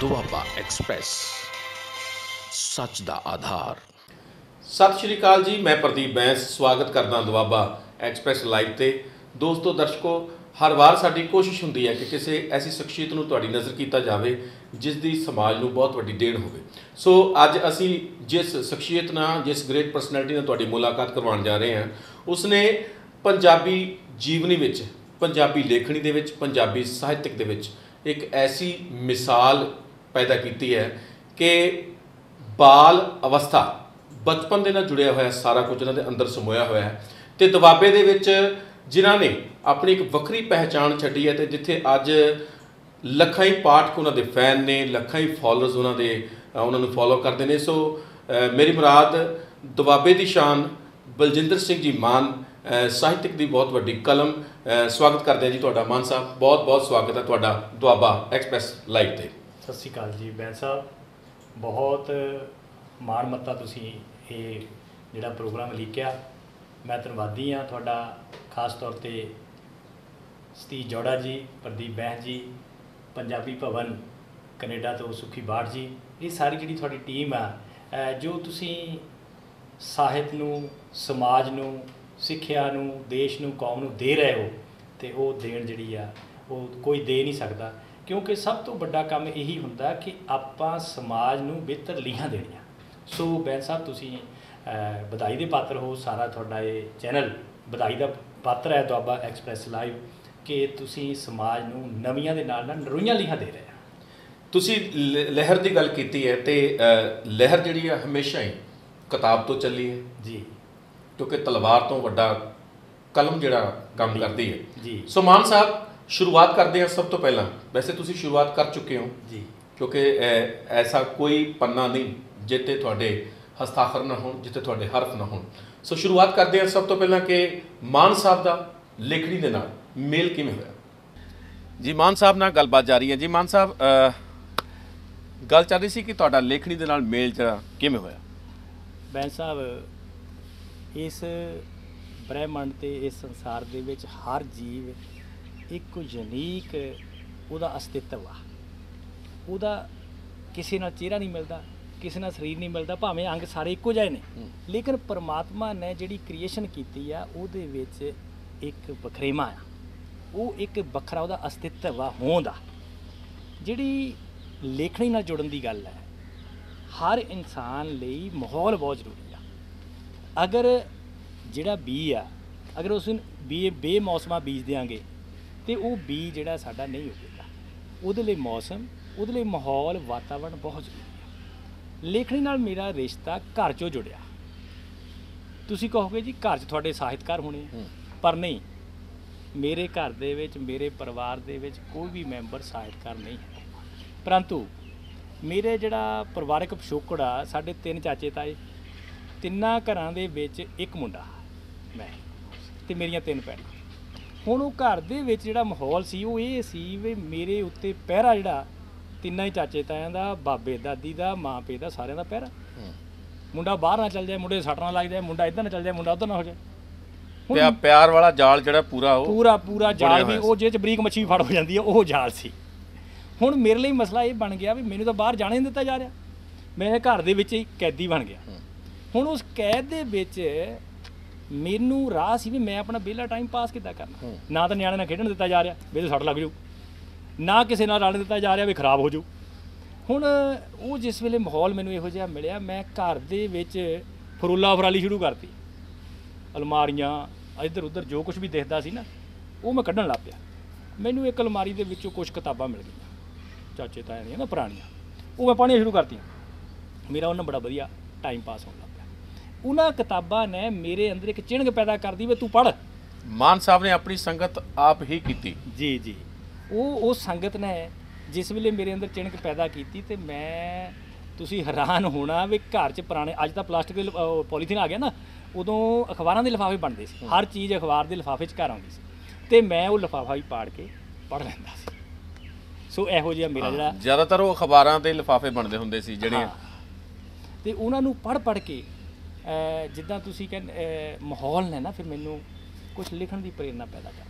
Doaba express ਸੱਚ ਦਾ ਆਧਾਰ। ਸਤਿ ਸ਼੍ਰੀ ਅਕਾਲ ਜੀ, ਮੈਂ ਪ੍ਰਦੀਪ ਬੈਂਸ ਸਵਾਗਤ ਕਰਦਾ ਦੁਆਬਾ ਐਕਸਪ੍ਰੈਸ ਲਾਈਵ ਤੇ। ਦੋਸਤੋ ਦਰਸ਼ਕੋ, ਹਰ ਵਾਰ ਸਾਡੀ ਕੋਸ਼ਿਸ਼ ਹੁੰਦੀ ਹੈ ਕਿ ਕਿਸੇ ਐਸੀ ਸ਼ਖਸੀਅਤ ਨੂੰ ਤੁਹਾਡੀ ਨਜ਼ਰ ਕੀਤਾ ਜਾਵੇ ਜਿਸ ਦੀ ਸਮਾਜ ਨੂੰ ਬਹੁਤ ਵੱਡੀ ਦੇਣ ਹੋਵੇ। ਸੋ ਅੱਜ ਅਸੀਂ ਜਿਸ ਸ਼ਖਸੀਅਤ ਨਾਲ, ਜਿਸ ਗ੍ਰੇਟ ਪਰਸਨੈਲਿਟੀ ਨਾਲ ਤੁਹਾਡੀ ਮੁਲਾਕਾਤ ਕਰਵਾਉਣ ਜਾ ਰਹੇ ਹਾਂ, ਉਸਨੇ ਪੰਜਾਬੀ ਜੀਵਨੀ ਵਿੱਚ, ਪੰਜਾਬੀ ਲੇਖਣੀ ਦੇ ਵਿੱਚ, ਪੰਜਾਬੀ ਸਾਹਿਤਕ ਦੇ ਵਿੱਚ ਇੱਕ ਐਸੀ ਮਿਸਾਲ ਪੈਦਾ ਕੀਤੀ ਹੈ ਕਿ ਬਾਲ ਅਵਸਥਾ, ਬਚਪਨ ਦੇ ਨਾਲ ਜੁੜਿਆ ਹੋਇਆ ਸਾਰਾ ਕੁਝ ਇਹਨਾਂ ਦੇ ਅੰਦਰ ਸਮੋਇਆ ਹੋਇਆ ਹੈ। ਅਤੇ ਦੁਆਬੇ ਦੇ ਵਿੱਚ ਜਿਨ੍ਹਾਂ ਨੇ ਆਪਣੀ ਇੱਕ ਵੱਖਰੀ ਪਹਿਚਾਣ ਛੱਡੀ ਹੈ ਅਤੇ ਜਿੱਥੇ ਅੱਜ ਲੱਖਾਂ ਹੀ ਪਾਠਕ ਉਹਨਾਂ ਦੇ ਫੈਨ ਨੇ, ਲੱਖਾਂ ਹੀ ਫੋਲੋਅਰਸ ਉਹਨਾਂ ਨੂੰ ਫੋਲੋ ਕਰਦੇ ਨੇ। ਸੋ ਮੇਰੀ ਮੁਰਾਦ ਦੁਆਬੇ ਦੀ ਸ਼ਾਨ ਬਲਜਿੰਦਰ ਸਿੰਘ ਜੀ ਮਾਨ, ਸਾਹਿਤਕ ਦੀ ਬਹੁਤ ਵੱਡੀ ਕਲਮ। ਸਵਾਗਤ ਕਰਦੇ ਹਾਂ ਜੀ ਤੁਹਾਡਾ ਮਾਨ ਸਾਹਿਬ, ਬਹੁਤ ਬਹੁਤ ਸਵਾਗਤ ਹੈ ਤੁਹਾਡਾ ਦੁਆਬਾ ਐਕਸਪ੍ਰੈਸ ਲਾਈਵ 'ਤੇ। ਸਤਿ ਸ਼੍ਰੀ ਅਕਾਲ ਜੀ ਬੈਂਸ ਸਾਹਿਬ, ਬਹੁਤ ਮਾਣ ਮੱਤਾ ਤੁਸੀਂ ਇਹ ਜਿਹੜਾ ਪ੍ਰੋਗਰਾਮ ਲਿਖਿਆ। ਮੈਂ ਧੰਨਵਾਦੀ ਹਾਂ ਤੁਹਾਡਾ, ਖਾਸ ਤੌਰ 'ਤੇ ਸਤੀਸ਼ ਜੋੜਾ ਜੀ, ਪ੍ਰਦੀਪ ਬੈਂਸ ਜੀ, ਪੰਜਾਬੀ ਭਵਨ ਕੈਨੇਡਾ ਤੋਂ ਸੁਖੀ ਬਾਠ ਜੀ, ਇਹ ਸਾਰੀ ਜਿਹੜੀ ਤੁਹਾਡੀ ਟੀਮ ਆ, ਜੋ ਤੁਸੀਂ ਸਾਹਿਤ ਨੂੰ, ਸਮਾਜ ਨੂੰ, ਸਿੱਖਿਆ ਨੂੰ, ਦੇਸ਼ ਨੂੰ, ਕੌਮ ਨੂੰ ਦੇ ਰਹੇ ਹੋ, ਅਤੇ ਉਹ ਦੇਣ ਜਿਹੜੀ ਆ ਉਹ ਕੋਈ ਦੇ ਨਹੀਂ ਸਕਦਾ। ਕਿਉਂਕਿ ਸਭ ਤੋਂ ਵੱਡਾ ਕੰਮ ਇਹੀ ਹੁੰਦਾ ਕਿ ਆਪਾਂ ਸਮਾਜ ਨੂੰ ਬਿਹਤਰ ਲੀਹਾਂ ਦੇਣੀਆਂ। ਸੋ ਬੈਂਸ ਸਾਹਿਬ, ਤੁਸੀਂ ਵਧਾਈ ਦੇ ਪਾਤਰ ਹੋ। ਸਾਰਾ ਤੁਹਾਡਾ ਇਹ ਚੈਨਲ ਵਧਾਈ ਦਾ ਪਾਤਰ ਹੈ, ਦੁਆਬਾ ਐਕਸਪ੍ਰੈਸ ਲਾਈਵ, ਕਿ ਤੁਸੀਂ ਸਮਾਜ ਨੂੰ ਨਵੀਆਂ ਦੇ ਨਾਲ ਨਾਲ ਨਰੋਈਆਂ ਲੀਹਾਂ ਦੇ ਰਹੇ ਆ। ਤੁਸੀਂ ਲਹਿਰ ਦੀ ਗੱਲ ਕੀਤੀ ਹੈ, ਅਤੇ ਲਹਿਰ ਜਿਹੜੀ ਆ ਹਮੇਸ਼ਾ ਹੀ ਕਿਤਾਬ ਤੋਂ ਚੱਲੀ ਹੈ ਜੀ, ਕਿਉਂਕਿ ਤਲਵਾਰ ਤੋਂ ਵੱਡਾ ਕਲਮ ਜਿਹੜਾ ਕੰਮ ਕਰਦੀ ਹੈ ਜੀ। ਸੋ ਮਾਨ ਸਾਹਿਬ, ਸ਼ੁਰੂਆਤ ਕਰਦੇ ਹਾਂ। ਸਭ ਤੋਂ ਪਹਿਲਾਂ ਵੈਸੇ ਤੁਸੀਂ ਸ਼ੁਰੂਆਤ ਕਰ ਚੁੱਕੇ ਹੋ ਜੀ, ਕਿਉਂਕਿ ਐਸਾ ਕੋਈ ਪੰਨਾ ਨਹੀਂ ਜਿੱਥੇ ਤੁਹਾਡੇ ਹਸਤਾਖਰ ਨਾ ਹੋਣ, ਜਿੱਥੇ ਤੁਹਾਡੇ ਹਰਫ ਨਾ ਹੋਣ। ਸੋ ਸ਼ੁਰੂਆਤ ਕਰਦੇ ਹਾਂ ਸਭ ਤੋਂ ਪਹਿਲਾਂ ਕਿ ਮਾਨ ਸਾਹਿਬ ਦਾ ਲੇਖਣੀ ਦੇ ਨਾਲ ਮੇਲ ਕਿਵੇਂ ਹੋਇਆ। ਜੀ ਮਾਨ ਸਾਹਿਬ ਨਾਲ ਗੱਲਬਾਤ ਜਾਰੀ ਹੈ। ਜੀ ਮਾਨ ਸਾਹਿਬ, ਗੱਲ ਚੱਲ ਰਹੀ ਸੀ ਕਿ ਤੁਹਾਡਾ ਲੇਖਣੀ ਦੇ ਨਾਲ ਮੇਲ ਜਿਹੜਾ ਕਿਵੇਂ ਹੋਇਆ। ਬੈਂਸ ਸਾਹਿਬ, ਇਸ ਬ੍ਰਹਿਮੰਡ ਤੇ ਇਸ ਸੰਸਾਰ ਦੇ ਵਿੱਚ ਹਰ ਜੀਵ ਇੱਕ ਯੂਨੀਕ ਉਹਦਾ ਅਸਤਿਤਵ ਆ। ਉਹਦਾ ਕਿਸੇ ਨਾਲ ਚਿਹਰਾ ਨਹੀਂ ਮਿਲਦਾ, ਕਿਸੇ ਨਾਲ ਸਰੀਰ ਨਹੀਂ ਮਿਲਦਾ, ਭਾਵੇਂ ਅੰਗ ਸਾਰੇ ਇੱਕੋ ਜਿਹੇ ਨੇ, ਲੇਕਿਨ ਪਰਮਾਤਮਾ ਨੇ ਜਿਹੜੀ ਕ੍ਰੀਏਸ਼ਨ ਕੀਤੀ ਆ ਉਹਦੇ ਵਿੱਚ ਇੱਕ ਵਖਰੇਵਾਂ ਆ, ਉਹ ਇੱਕ ਵੱਖਰਾ ਉਹਦਾ ਅਸਤਿਤਵ ਆ ਹੋਂਦ ਆ। ਜਿਹੜੀ ਲੇਖਣੀ ਨਾਲ ਜੁੜਨ ਦੀ ਗੱਲ ਹੈ, ਹਰ ਇਨਸਾਨ ਲਈ ਮਾਹੌਲ ਬਹੁਤ ਜ਼ਰੂਰੀ ਆ। ਅਗਰ ਜਿਹੜਾ ਬੀਜ ਆ, ਅਗਰ ਉਸ ਨੂੰ ਬੇਮੌਸਮਾ ਬੀਜ ਦਿਆਂਗੇ ਅਤੇ ਉਹ ਬੀਜ ਜਿਹੜਾ ਸਾਡਾ ਨਹੀਂ ਉੱਗੇਗਾ। ਉਹਦੇ ਲਈ ਮੌਸਮ, ਉਹਦੇ ਲਈ ਮਾਹੌਲ, ਵਾਤਾਵਰਨ ਬਹੁਤ ਜ਼ਰੂਰੀ ਹੈ। ਲੇਖਣੀ ਨਾਲ ਮੇਰਾ ਰਿਸ਼ਤਾ ਘਰ 'ਚੋਂ ਜੁੜਿਆ। ਤੁਸੀਂ ਕਹੋਗੇ ਜੀ ਘਰ 'ਚ ਤੁਹਾਡੇ ਸਾਹਿਤਕਾਰ ਹੋਣੇ, ਪਰ ਨਹੀਂ, ਮੇਰੇ ਘਰ ਦੇ ਵਿੱਚ, ਮੇਰੇ ਪਰਿਵਾਰ ਦੇ ਵਿੱਚ ਕੋਈ ਵੀ ਮੈਂਬਰ ਸਾਹਿਤਕਾਰ ਨਹੀਂ ਹੈ। ਪਰੰਤੂ ਮੇਰੇ ਜਿਹੜਾ ਪਰਿਵਾਰਕ ਪਿਛੋਕੜ ਆ, ਸਾਡੇ 3 ਚਾਚੇ ਤਾਏ, ਤਿੰਨਾਂ ਘਰਾਂ ਦੇ ਵਿੱਚ ਇੱਕ ਮੁੰਡਾ, ਮੈਂ ਅਤੇ ਮੇਰੀਆਂ 3 ਭੈਣਾਂ। ਹੁਣ ਉਹ ਘਰ ਦੇ ਵਿੱਚ ਜਿਹੜਾ ਮਾਹੌਲ ਸੀ ਉਹ ਇਹ ਸੀ ਵੀ ਮੇਰੇ ਉੱਤੇ ਪਹਿਰਾ ਜਿਹੜਾ ਤਿੰਨਾਂ ਹੀ ਚਾਚੇ ਤਾਇਆਂ ਦਾ, ਬਾਬੇ ਦਾਦੀ ਦਾ, ਮਾਂ ਪਿਓ ਦਾ, ਸਾਰਿਆਂ ਦਾ ਪਹਿਰਾ। ਮੁੰਡਾ ਬਾਹਰ ਨਾ ਚੱਲ ਜਾਏ, ਮੁੰਡੇ ਸੱਟ ਨਾ ਲੱਗ ਜਾਏ, ਮੁੰਡਾ ਇੱਧਰ ਨਾ ਚੱਲ ਜਾਏ, ਮੁੰਡਾ ਉੱਧਰ ਨਾ ਹੋ ਜਾਏ। ਪਿਆਰ ਵਾਲਾ ਜਾਲ ਜਿਹੜਾ ਪੂਰਾ ਜਾਲ ਵੀ, ਉਹ ਜਿਹਦੇ 'ਚ ਬਰੀਕ ਮੱਛੀ ਫੜ ਹੋ ਜਾਂਦੀ ਹੈ, ਉਹ ਜਾਲ ਸੀ। ਹੁਣ ਮੇਰੇ ਲਈ ਮਸਲਾ ਇਹ ਬਣ ਗਿਆ ਵੀ ਮੈਨੂੰ ਤਾਂ ਬਾਹਰ ਜਾਣੇ ਨਹੀਂ ਦਿੱਤਾ ਜਾ ਰਿਹਾ, ਮੈਂ ਘਰ ਦੇ ਵਿੱਚ ਹੀ ਕੈਦੀ ਬਣ ਗਿਆ। ਹੁਣ ਉਸ ਕੈਦ ਦੇ ਵਿੱਚ ਮੈਨੂੰ ਰਾਹ ਸੀ ਵੀ ਮੈਂ ਆਪਣਾ ਵਿਹਲਾ ਟਾਈਮ ਪਾਸ ਕਿੱਦਾਂ ਕਰਨਾ। ਨਾ ਤਾਂ ਨਿਆਣੇ ਨਾਲ ਖੇਡਣ ਦਿੱਤਾ ਜਾ ਰਿਹਾ ਵੀ ਇਹਦੇ ਸੱਟ ਲੱਗ ਜਾਊ, ਨਾ ਕਿਸੇ ਨਾਲ ਰਲਣ ਦਿੱਤਾ ਜਾ ਰਿਹਾ ਵੀ ਖਰਾਬ ਹੋ ਜਾਊ। ਹੁਣ ਉਹ ਜਿਸ ਵੇਲੇ ਮਾਹੌਲ ਮੈਨੂੰ ਇਹੋ ਜਿਹਾ ਮਿਲਿਆ, ਮੈਂ ਘਰ ਦੇ ਵਿੱਚ ਫਰੋਲਾ ਫਰਾਲੀ ਸ਼ੁਰੂ ਕਰਤੀ। ਅਲਮਾਰੀਆਂ ਇੱਧਰ ਉੱਧਰ ਜੋ ਕੁਛ ਵੀ ਦਿਖਦਾ ਸੀ ਨਾ, ਉਹ ਮੈਂ ਕੱਢਣ ਲੱਗ ਪਿਆ। ਮੈਨੂੰ ਇੱਕ ਅਲਮਾਰੀ ਦੇ ਵਿੱਚੋਂ ਕੁਛ ਕਿਤਾਬਾਂ ਮਿਲ ਗਈਆਂ, ਚਾਚੇ ਤਾਇਆਂ ਦੀਆਂ ਨਾ ਪੁਰਾਣੀਆਂ, ਉਹ ਮੈਂ ਪੜ੍ਹਨੀਆਂ ਸ਼ੁਰੂ ਕਰਤੀਆਂ। ਮੇਰਾ ਉਹਨਾਂ ਬੜਾ ਵਧੀਆ ਟਾਈਮ ਪਾਸ ਹੋਣ ਲੱਗ ਪਿਆ। ਉਹਨਾਂ ਕਿਤਾਬਾਂ ਨੇ ਮੇਰੇ ਅੰਦਰ ਇੱਕ ਚਿਣਗ ਪੈਦਾ ਕਰਦੀ ਵੀ ਤੂੰ ਪੜ੍ਹ। ਮਾਨ ਸਾਹਿਬ ਨੇ ਆਪਣੀ ਸੰਗਤ ਆਪ ਹੀ ਕੀਤੀ। ਜੀ ਜੀ, ਉਹ ਸੰਗਤ ਨੇ ਜਿਸ ਵੇਲੇ ਮੇਰੇ ਅੰਦਰ ਚਿਣਗ ਪੈਦਾ ਕੀਤੀ, ਅਤੇ ਮੈਂ, ਤੁਸੀਂ ਹੈਰਾਨ ਹੋਣਾ ਵੀ ਘਰ 'ਚ ਪੁਰਾਣੇ, ਅੱਜ ਤਾਂ ਪਲਾਸਟਿਕ ਦੇ ਪੋਲੀਥੀਨ ਆ ਗਿਆ ਨਾ, ਉਦੋਂ ਅਖਬਾਰਾਂ ਦੇ ਲਿਫਾਫੇ ਬਣਦੇ ਸੀ, ਹਰ ਚੀਜ਼ ਅਖਬਾਰ ਦੇ ਲਿਫਾਫੇ 'ਚ ਘਰ ਆਉਂਦੀ ਸੀ, ਅਤੇ ਮੈਂ ਉਹ ਲਿਫਾਫਾ ਵੀ ਪਾੜ ਕੇ ਪੜ੍ਹ ਲੈਂਦਾ ਸੀ। ਸੋ ਇਹੋ ਜਿਹਾ ਮੇਰਾ ਜਿਹੜਾ, ਜ਼ਿਆਦਾਤਰ ਉਹ ਅਖਬਾਰਾਂ ਦੇ ਲਿਫਾਫੇ ਬਣਦੇ ਹੁੰਦੇ ਸੀ ਜਿਹੜੇ, ਅਤੇ ਉਹਨਾਂ ਨੂੰ ਪੜ੍ਹ ਕੇ ਜਿੱਦਾਂ ਤੁਸੀਂ ਕਹਿੰਦੇ ਮਾਹੌਲ ਨੇ ਨਾ, ਫਿਰ ਮੈਨੂੰ ਕੁਛ ਲਿਖਣ ਦੀ ਪ੍ਰੇਰਨਾ ਪੈਦਾ ਕਰ।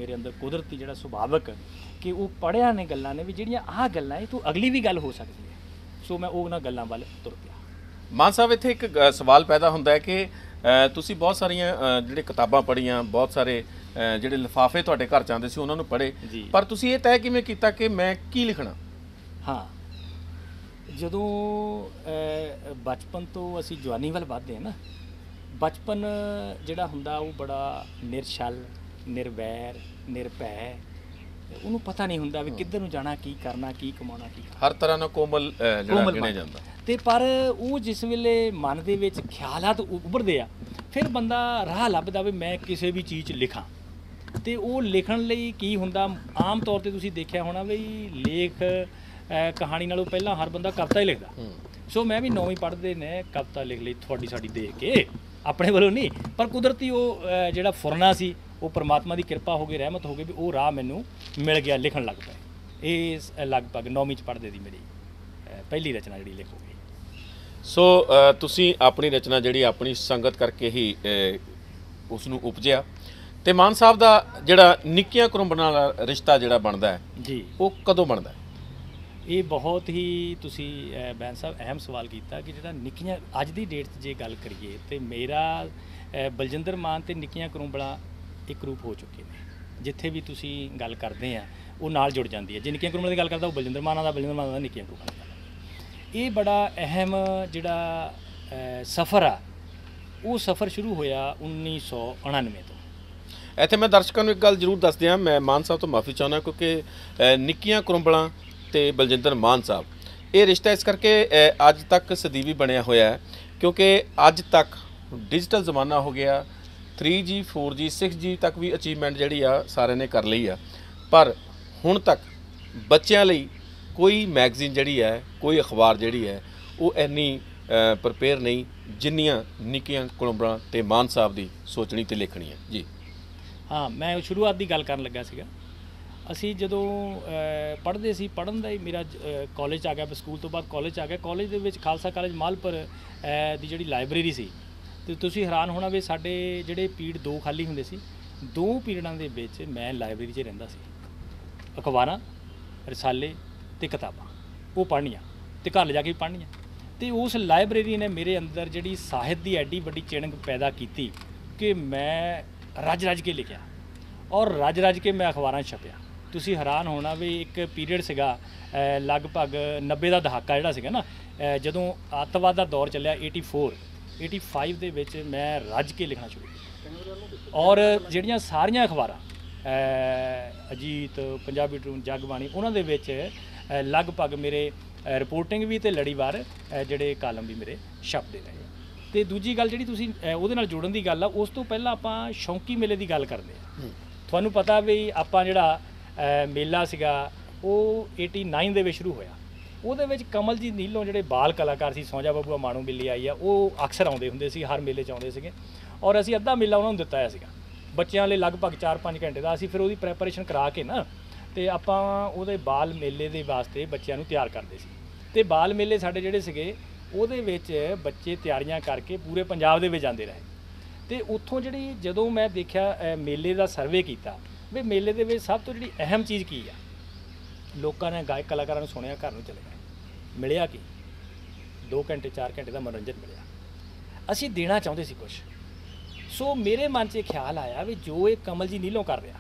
ਮੇਰੇ ਅੰਦਰ ਕੁਦਰਤੀ ਜਿਹੜਾ ਸੁਭਾਵਕ ਕਿ ਉਹ ਪੜ੍ਹਿਆ ਨੇ ਗੱਲਾਂ ਨੇ ਵੀ ਜਿਹੜੀਆਂ ਆਹ ਗੱਲਾਂ ਇਹ ਤੋਂ ਅਗਲੀ ਵੀ ਗੱਲ ਹੋ ਸਕਦੀ ਹੈ। ਸੋ ਮੈਂ ਉਹਨਾਂ ਗੱਲਾਂ ਵੱਲ ਤੁਰ ਪਿਆ। ਮਾਨ ਸਾਹਿਬ, ਇੱਥੇ ਇੱਕ ਸਵਾਲ ਪੈਦਾ ਹੁੰਦਾ ਹੈ ਕਿ ਤੁਸੀਂ ਬਹੁਤ ਸਾਰੀਆਂ ਜਿਹੜੇ ਕਿਤਾਬਾਂ ਪੜ੍ਹੀਆਂ, ਬਹੁਤ ਸਾਰੇ ਜਿਹੜੇ ਲਿਫਾਫੇ ਤੁਹਾਡੇ ਘਰ 'ਚ ਆਉਂਦੇ ਸੀ ਉਹਨਾਂ ਨੂੰ ਪੜ੍ਹੇ, ਜੀ। ਪਰ ਤੁਸੀਂ ਇਹ ਤੈਅ ਕਿਵੇਂ ਕੀਤਾ ਕਿ ਮੈਂ ਕੀ ਲਿਖਣਾ? ਹਾਂ, ਜਦੋਂ ਬਚਪਨ ਤੋਂ ਅਸੀਂ ਜਵਾਨੀ ਵੱਲ ਵੱਧਦੇ ਹਾਂ ਨਾ, ਬਚਪਨ ਜਿਹੜਾ ਹੁੰਦਾ ਉਹ ਬੜਾ ਨਿਰਛਲ, ਨਿਰਵੈਰ, ਨਿਰਭੈ, ਉਹਨੂੰ ਪਤਾ ਨਹੀਂ ਹੁੰਦਾ ਵੀ ਕਿੱਧਰ ਨੂੰ ਜਾਣਾ, ਕੀ ਕਰਨਾ, ਕੀ ਕਮਾਉਣਾ, ਕੀ ਕਰਨਾ। ਹਰ ਤਰ੍ਹਾਂ ਨਾਲ ਕੋਮਲ ਜਿਹੜਾ ਗਿਣਿਆ ਜਾਂਦਾ। ਤੇ ਪਰ ਉਹ ਜਿਸ ਵੇਲੇ ਮਨ ਦੇ ਵਿੱਚ ਖਿਆਲਾਤ ਉੱਭਰਦੇ ਆ, ਫਿਰ ਬੰਦਾ ਰਾਹ ਲੱਭਦਾ ਵੀ ਮੈਂ ਕਿਸੇ ਵੀ ਚੀਜ਼ 'ਚ ਲਿਖਾਂ। ਤੇ ਉਹ ਲਿਖਣ ਲਈ ਕੀ ਹੁੰਦਾ, ਆਮ ਤੌਰ ਤੇ ਤੁਸੀਂ ਦੇਖਿਆ ਹੋਣਾ ਵੀ ਲੇਖ ਕਹਾਣੀ ਨਾਲੋਂ ਪਹਿਲਾਂ ਹਰ ਬੰਦਾ ਕਵਿਤਾ ਹੀ ਲਿਖਦਾ। ਸੋ ਮੈਂ ਵੀ 9ਵੀਂ ਪੜ੍ਹਦੇ ਨੇ ਕਵਿਤਾ ਲਿਖ ਲਈ, ਤੁਹਾਡੀ ਸਾਡੀ ਦੇਖ ਕੇ, ਆਪਣੇ ਵੱਲੋਂ ਨਹੀਂ, ਪਰ ਕੁਦਰਤੀ ਉਹ ਜਿਹੜਾ ਫੁਰਨਾ ਸੀ ਉਹ ਪਰਮਾਤਮਾ ਦੀ ਕਿਰਪਾ ਹੋ ਗਈ, ਰਹਿਮਤ ਹੋ ਗਈ ਵੀ ਉਹ ਰਾਹ ਮੈਨੂੰ ਮਿਲ ਗਿਆ, ਲਿਖਣ ਲੱਗ ਪਏ। ਇਹ ਲਗਭਗ 9ਵੀਂ 'ਚ ਪੜ੍ਹਦੇ ਦੀ ਮੇਰੀ ਪਹਿਲੀ ਰਚਨਾ ਜਿਹੜੀ ਲਿਖ ਹੋ ਗਈ। ਸੋ ਤੁਸੀਂ ਆਪਣੀ ਰਚਨਾ ਜਿਹੜੀ ਆਪਣੀ ਸੰਗਤ ਕਰਕੇ ਹੀ ਉਸ ਨੂੰ ਉਪਜਿਆ। ਤੇ ਮਾਨ ਸਾਹਿਬ ਦਾ ਜਿਹੜਾ ਨਿੱਕੀਆਂ ਕੁਰੰਬਣਾਂ ਵਾਲਾ ਰਿਸ਼ਤਾ ਜਿਹੜਾ ਬਣਦਾ ਹੈ ਜੀ, ਉਹ ਕਦੋਂ ਬਣਦਾ ਹੈ? ਇਹ ਬਹੁਤ ਹੀ ਤੁਸੀਂ ਬੈਂਸ ਸਾਹਿਬ ਅਹਿਮ ਸਵਾਲ ਕੀਤਾ ਕਿ ਜਿਹੜਾ ਨਿੱਕੀਆਂ ਅੱਜ ਦੀ ਡੇਟ 'ਚ ਜੇ ਗੱਲ ਕਰੀਏ ਤੇ ਮੇਰਾ ਬਲਜਿੰਦਰ ਮਾਨ ਤੇ ਨਿੱਕੀਆਂ ਕੁਰੰਬਣਾਂ ਇੱਕ ਰੂਪ ਹੋ ਚੁੱਕੇ ਨੇ। ਜਿੱਥੇ ਵੀ ਤੁਸੀਂ ਗੱਲ ਕਰਦੇ ਆ ਉਹ ਨਾਲ ਜੁੜ ਜਾਂਦੀ ਹੈ। ਜੇ ਨਿੱਕੀਆਂ ਕੁਰੰਬਣਾਂ ਦੀ ਗੱਲ ਕਰਦਾ ਉਹ ਬਲਜਿੰਦਰ ਮਾਨ ਦਾ, ਬਲਜਿੰਦਰ ਮਾਨ ਦਾ ਨਿੱਕੀਆਂ ਕੁਰੰਬਣਾਂ ਦਾ। ਇਹ ਬੜਾ ਅਹਿਮ ਜਿਹੜਾ ਸਫ਼ਰ ਆ, ਉਹ ਸਫ਼ਰ ਸ਼ੁਰੂ ਹੋਇਆ 1999 ਤੋਂ। ਇੱਥੇ ਮੈਂ ਦਰਸ਼ਕਾਂ ਨੂੰ ਇੱਕ ਗੱਲ ਜ਼ਰੂਰ ਦੱਸ ਦਿਆਂ, ਮੈਂ ਮਾਨ ਸਾਹਿਬ ਤੋਂ ਮਾਫੀ ਚਾਹੁੰਦਾ ਕਿਉਂਕਿ ਨਿੱਕੀਆਂ ਕੁਰੰਬਣਾਂ ਤੇ ਬਲਜਿੰਦਰ ਮਾਨ ਸਾਹਿਬ ਇਹ ਰਿਸ਼ਤਾ ਇਸ ਕਰਕੇ ਅੱਜ ਤੱਕ ਸਦੀਵੀ ਬਣਿਆ ਹੋਇਆ ਹੈ ਕਿਉਂਕਿ ਅੱਜ ਤੱਕ ਡਿਜੀਟਲ ਜ਼ਮਾਨਾ ਹੋ ਗਿਆ, 3G 4G 6G ਤੱਕ ਵੀ ਅਚੀਵਮੈਂਟ ਜਿਹੜੀ ਆ ਸਾਰਿਆਂ ਨੇ ਕਰ ਲਈ ਆ, ਪਰ ਹੁਣ ਤੱਕ ਬੱਚਿਆਂ ਲਈ ਕੋਈ ਮੈਗਜ਼ੀਨ ਜਿਹੜੀ ਹੈ, ਕੋਈ ਅਖਬਾਰ ਜਿਹੜੀ ਹੈ ਉਹ ਇੰਨੀ ਪ੍ਰਪੇਅਰ ਨਹੀਂ ਜਿੰਨੀਆਂ ਨਿੱਕੀਆਂ ਕੁਰੰਬਣਾਂ ਤੇ ਮਾਨ ਸਾਹਿਬ ਦੀ ਸੋਚਣੀ ਤੇ ਲਿਖਣੀ ਹੈ। ਜੀ ਹਾਂ, ਮੈਂ ਸ਼ੁਰੂਆਤ ਦੀ ਗੱਲ ਕਰਨ ਲੱਗਾ ਸੀਗਾ। ਅਸੀਂ ਜਦੋਂ ਪੜ੍ਹਦੇ ਸੀ, ਪੜ੍ਹਨ ਦਾ ਹੀ ਮੇਰਾ ਕਾਲਜ 'ਚ ਆ ਗਿਆ, ਸਕੂਲ ਤੋਂ ਬਾਅਦ ਕਾਲਜ 'ਚ ਆ ਗਿਆ। ਕਾਲਜ ਦੇ ਵਿੱਚ ਖਾਲਸਾ ਕਾਲਜ ਮਾਲਪੁਰ ਦੀ ਜਿਹੜੀ ਲਾਇਬ੍ਰੇਰੀ ਸੀ, ਤੇ ਤੁਸੀਂ ਹੈਰਾਨ ਹੋਣਾ ਵੀ ਸਾਡੇ ਜਿਹੜੇ ਪੀਰੀਅਡ 2 ਖਾਲੀ ਹੁੰਦੇ ਸੀ, 2 ਪੀਰੀਅਡਾਂ ਦੇ ਵਿੱਚ ਮੈਂ ਲਾਇਬ੍ਰੇਰੀ 'ਚ ਰਹਿੰਦਾ ਸੀ। ਅਖਬਾਰਾਂ, ਰਸਾਲੇ ਤੇ ਕਿਤਾਬਾਂ ਉਹ ਪੜ੍ਹਨੀਆਂ ਤੇ ਘਰ ਲਿਜਾ ਕੇ ਵੀ ਪੜ੍ਹਨੀਆਂ। ਤੇ ਉਸ ਲਾਇਬ੍ਰੇਰੀ ਨੇ ਮੇਰੇ ਅੰਦਰ ਜਿਹੜੀ ਸਾਹਿਤ ਦੀ ਐਡੀ ਵੱਡੀ ਚਿਣਗ ਪੈਦਾ ਕੀਤੀ ਕਿ ਮੈਂ ਰੱਜ ਰੱਜ ਕੇ ਲਿਖਿਆ ਔਰ ਰੱਜ ਰੱਜ ਕੇ ਮੈਂ ਅਖਬਾਰਾਂ 'ਚ ਛਪਿਆ। ਤੁਸੀਂ ਹੈਰਾਨ ਹੋਣਾ ਵੀ ਇੱਕ ਪੀਰੀਅਡ ਸੀਗਾ ਲਗਭਗ 90 ਦਾ ਦਹਾਕਾ ਜਿਹੜਾ ਸੀਗਾ ਨਾ, ਜਦੋਂ ਅੱਤਵਾਦ ਦਾ ਦੌਰ ਚੱਲਿਆ 85 ਦੇ ਵਿੱਚ ਮੈਂ ਰੱਜ ਕੇ ਲਿਖਣਾ ਸ਼ੁਰੂ ਕੀਤਾ। ਔਰ ਜਿਹੜੀਆਂ ਸਾਰੀਆਂ ਅਖਬਾਰਾਂ ਅਜੀਤ, ਪੰਜਾਬੀ ਟ੍ਰਿਬਿਊਨ, ਜਗਬਾਣੀ, ਉਹਨਾਂ ਦੇ ਵਿੱਚ ਲਗਭਗ ਮੇਰੇ ਰਿਪੋਰਟਿੰਗ ਵੀ ਤੇ ਲੜੀਵਾਰ ਜਿਹੜੇ ਕਾਲਮ ਵੀ ਮੇਰੇ ਛਪਦੇ ਰਹੇ। ਤੇ ਦੂਜੀ ਗੱਲ ਜਿਹੜੀ ਤੁਸੀਂ ਉਹਦੇ ਨਾਲ ਜੋੜਨ ਦੀ ਗੱਲ ਆ, ਉਸ ਤੋਂ ਪਹਿਲਾਂ ਆਪਾਂ ਸ਼ੌਂਕੀ ਮੇਲੇ ਦੀ ਗੱਲ ਕਰਦੇ ਹਾਂ। ਤੁਹਾਨੂੰ ਪਤਾ ਵੀ ਆਪਾਂ ਜਿਹੜਾ ਮੇਲਾ ਸੀਗਾ ਉਹ 89 ਦੇ ਵਿੱਚ ਸ਼ੁਰੂ ਹੋਇਆ। ਉਹਦੇ ਵਿੱਚ ਕਮਲਜੀਤ ਨੀਲੋਂ ਜਿਹੜੇ ਬਾਲ ਕਲਾਕਾਰ ਸੀ, ਸੌਂਜਾ ਬੱਬੂਆ ਮਾਣੂ ਮਿਲੀ ਆਈ ਆ, ਉਹ ਅਕਸਰ ਆਉਂਦੇ ਹੁੰਦੇ ਸੀ, ਹਰ ਮੇਲੇ 'ਚ ਆਉਂਦੇ ਸੀਗੇ। ਔਰ ਅਸੀਂ ਅੱਧਾ ਮੇਲਾ ਉਹਨਾਂ ਨੂੰ ਦਿੱਤਾ ਹੋਇਆ ਸੀਗਾ ਬੱਚਿਆਂ ਲਈ, ਲਗਭਗ 4-5 ਘੰਟੇ ਦਾ। ਅਸੀਂ ਫਿਰ ਉਹਦੀ ਪ੍ਰੈਪਰੇਸ਼ਨ ਕਰਾ ਕੇ ਨਾ ਤੇ ਆਪਾਂ ਉਹਦੇ ਬਾਲ ਮੇਲੇ ਦੇ ਵਾਸਤੇ ਬੱਚਿਆਂ ਨੂੰ ਤਿਆਰ ਕਰਦੇ ਸੀ। ਤੇ ਬਾਲ ਮੇਲੇ ਸਾਡੇ ਜਿਹੜੇ ਸੀਗੇ ਉਹਦੇ ਵਿੱਚ ਬੱਚੇ ਤਿਆਰੀਆਂ ਕਰਕੇ ਪੂਰੇ ਪੰਜਾਬ ਦੇ ਵਿੱਚ ਜਾਂਦੇ ਰਹੇ। ਤੇ ਉੱਥੋਂ ਜਿਹੜੀ ਜਦੋਂ ਮੈਂ ਦੇਖਿਆ ਮੇਲੇ ਦਾ ਸਰਵੇ ਕੀਤਾ ਵੀ ਮੇਲੇ ਦੇ ਵਿੱਚ ਸਭ ਤੋਂ ਜਿਹੜੀ ਅਹਿਮ ਚੀਜ਼ ਕੀ ਆ, ਲੋਕਾਂ ਨੇ ਗਾਇਕ ਕਲਾਕਾਰਾਂ ਨੂੰ ਸੁਣਿਆ, ਘਰ ਨੂੰ ਚਲੇ ਗਏ। ਮਿਲਿਆ ਕੀ? 2 ਘੰਟੇ 4 ਘੰਟੇ ਦਾ ਮਨੋਰੰਜਨ ਮਿਲਿਆ। ਅਸੀਂ ਦੇਣਾ ਚਾਹੁੰਦੇ ਸੀ ਕੁਛ। ਸੋ ਮੇਰੇ ਮਨ 'ਚ ਖਿਆਲ ਆਇਆ ਵੀ ਜੋ ਇਹ ਕਮਲ ਜੀ ਨੀਲੋਂ ਕਰ ਰਿਹਾ,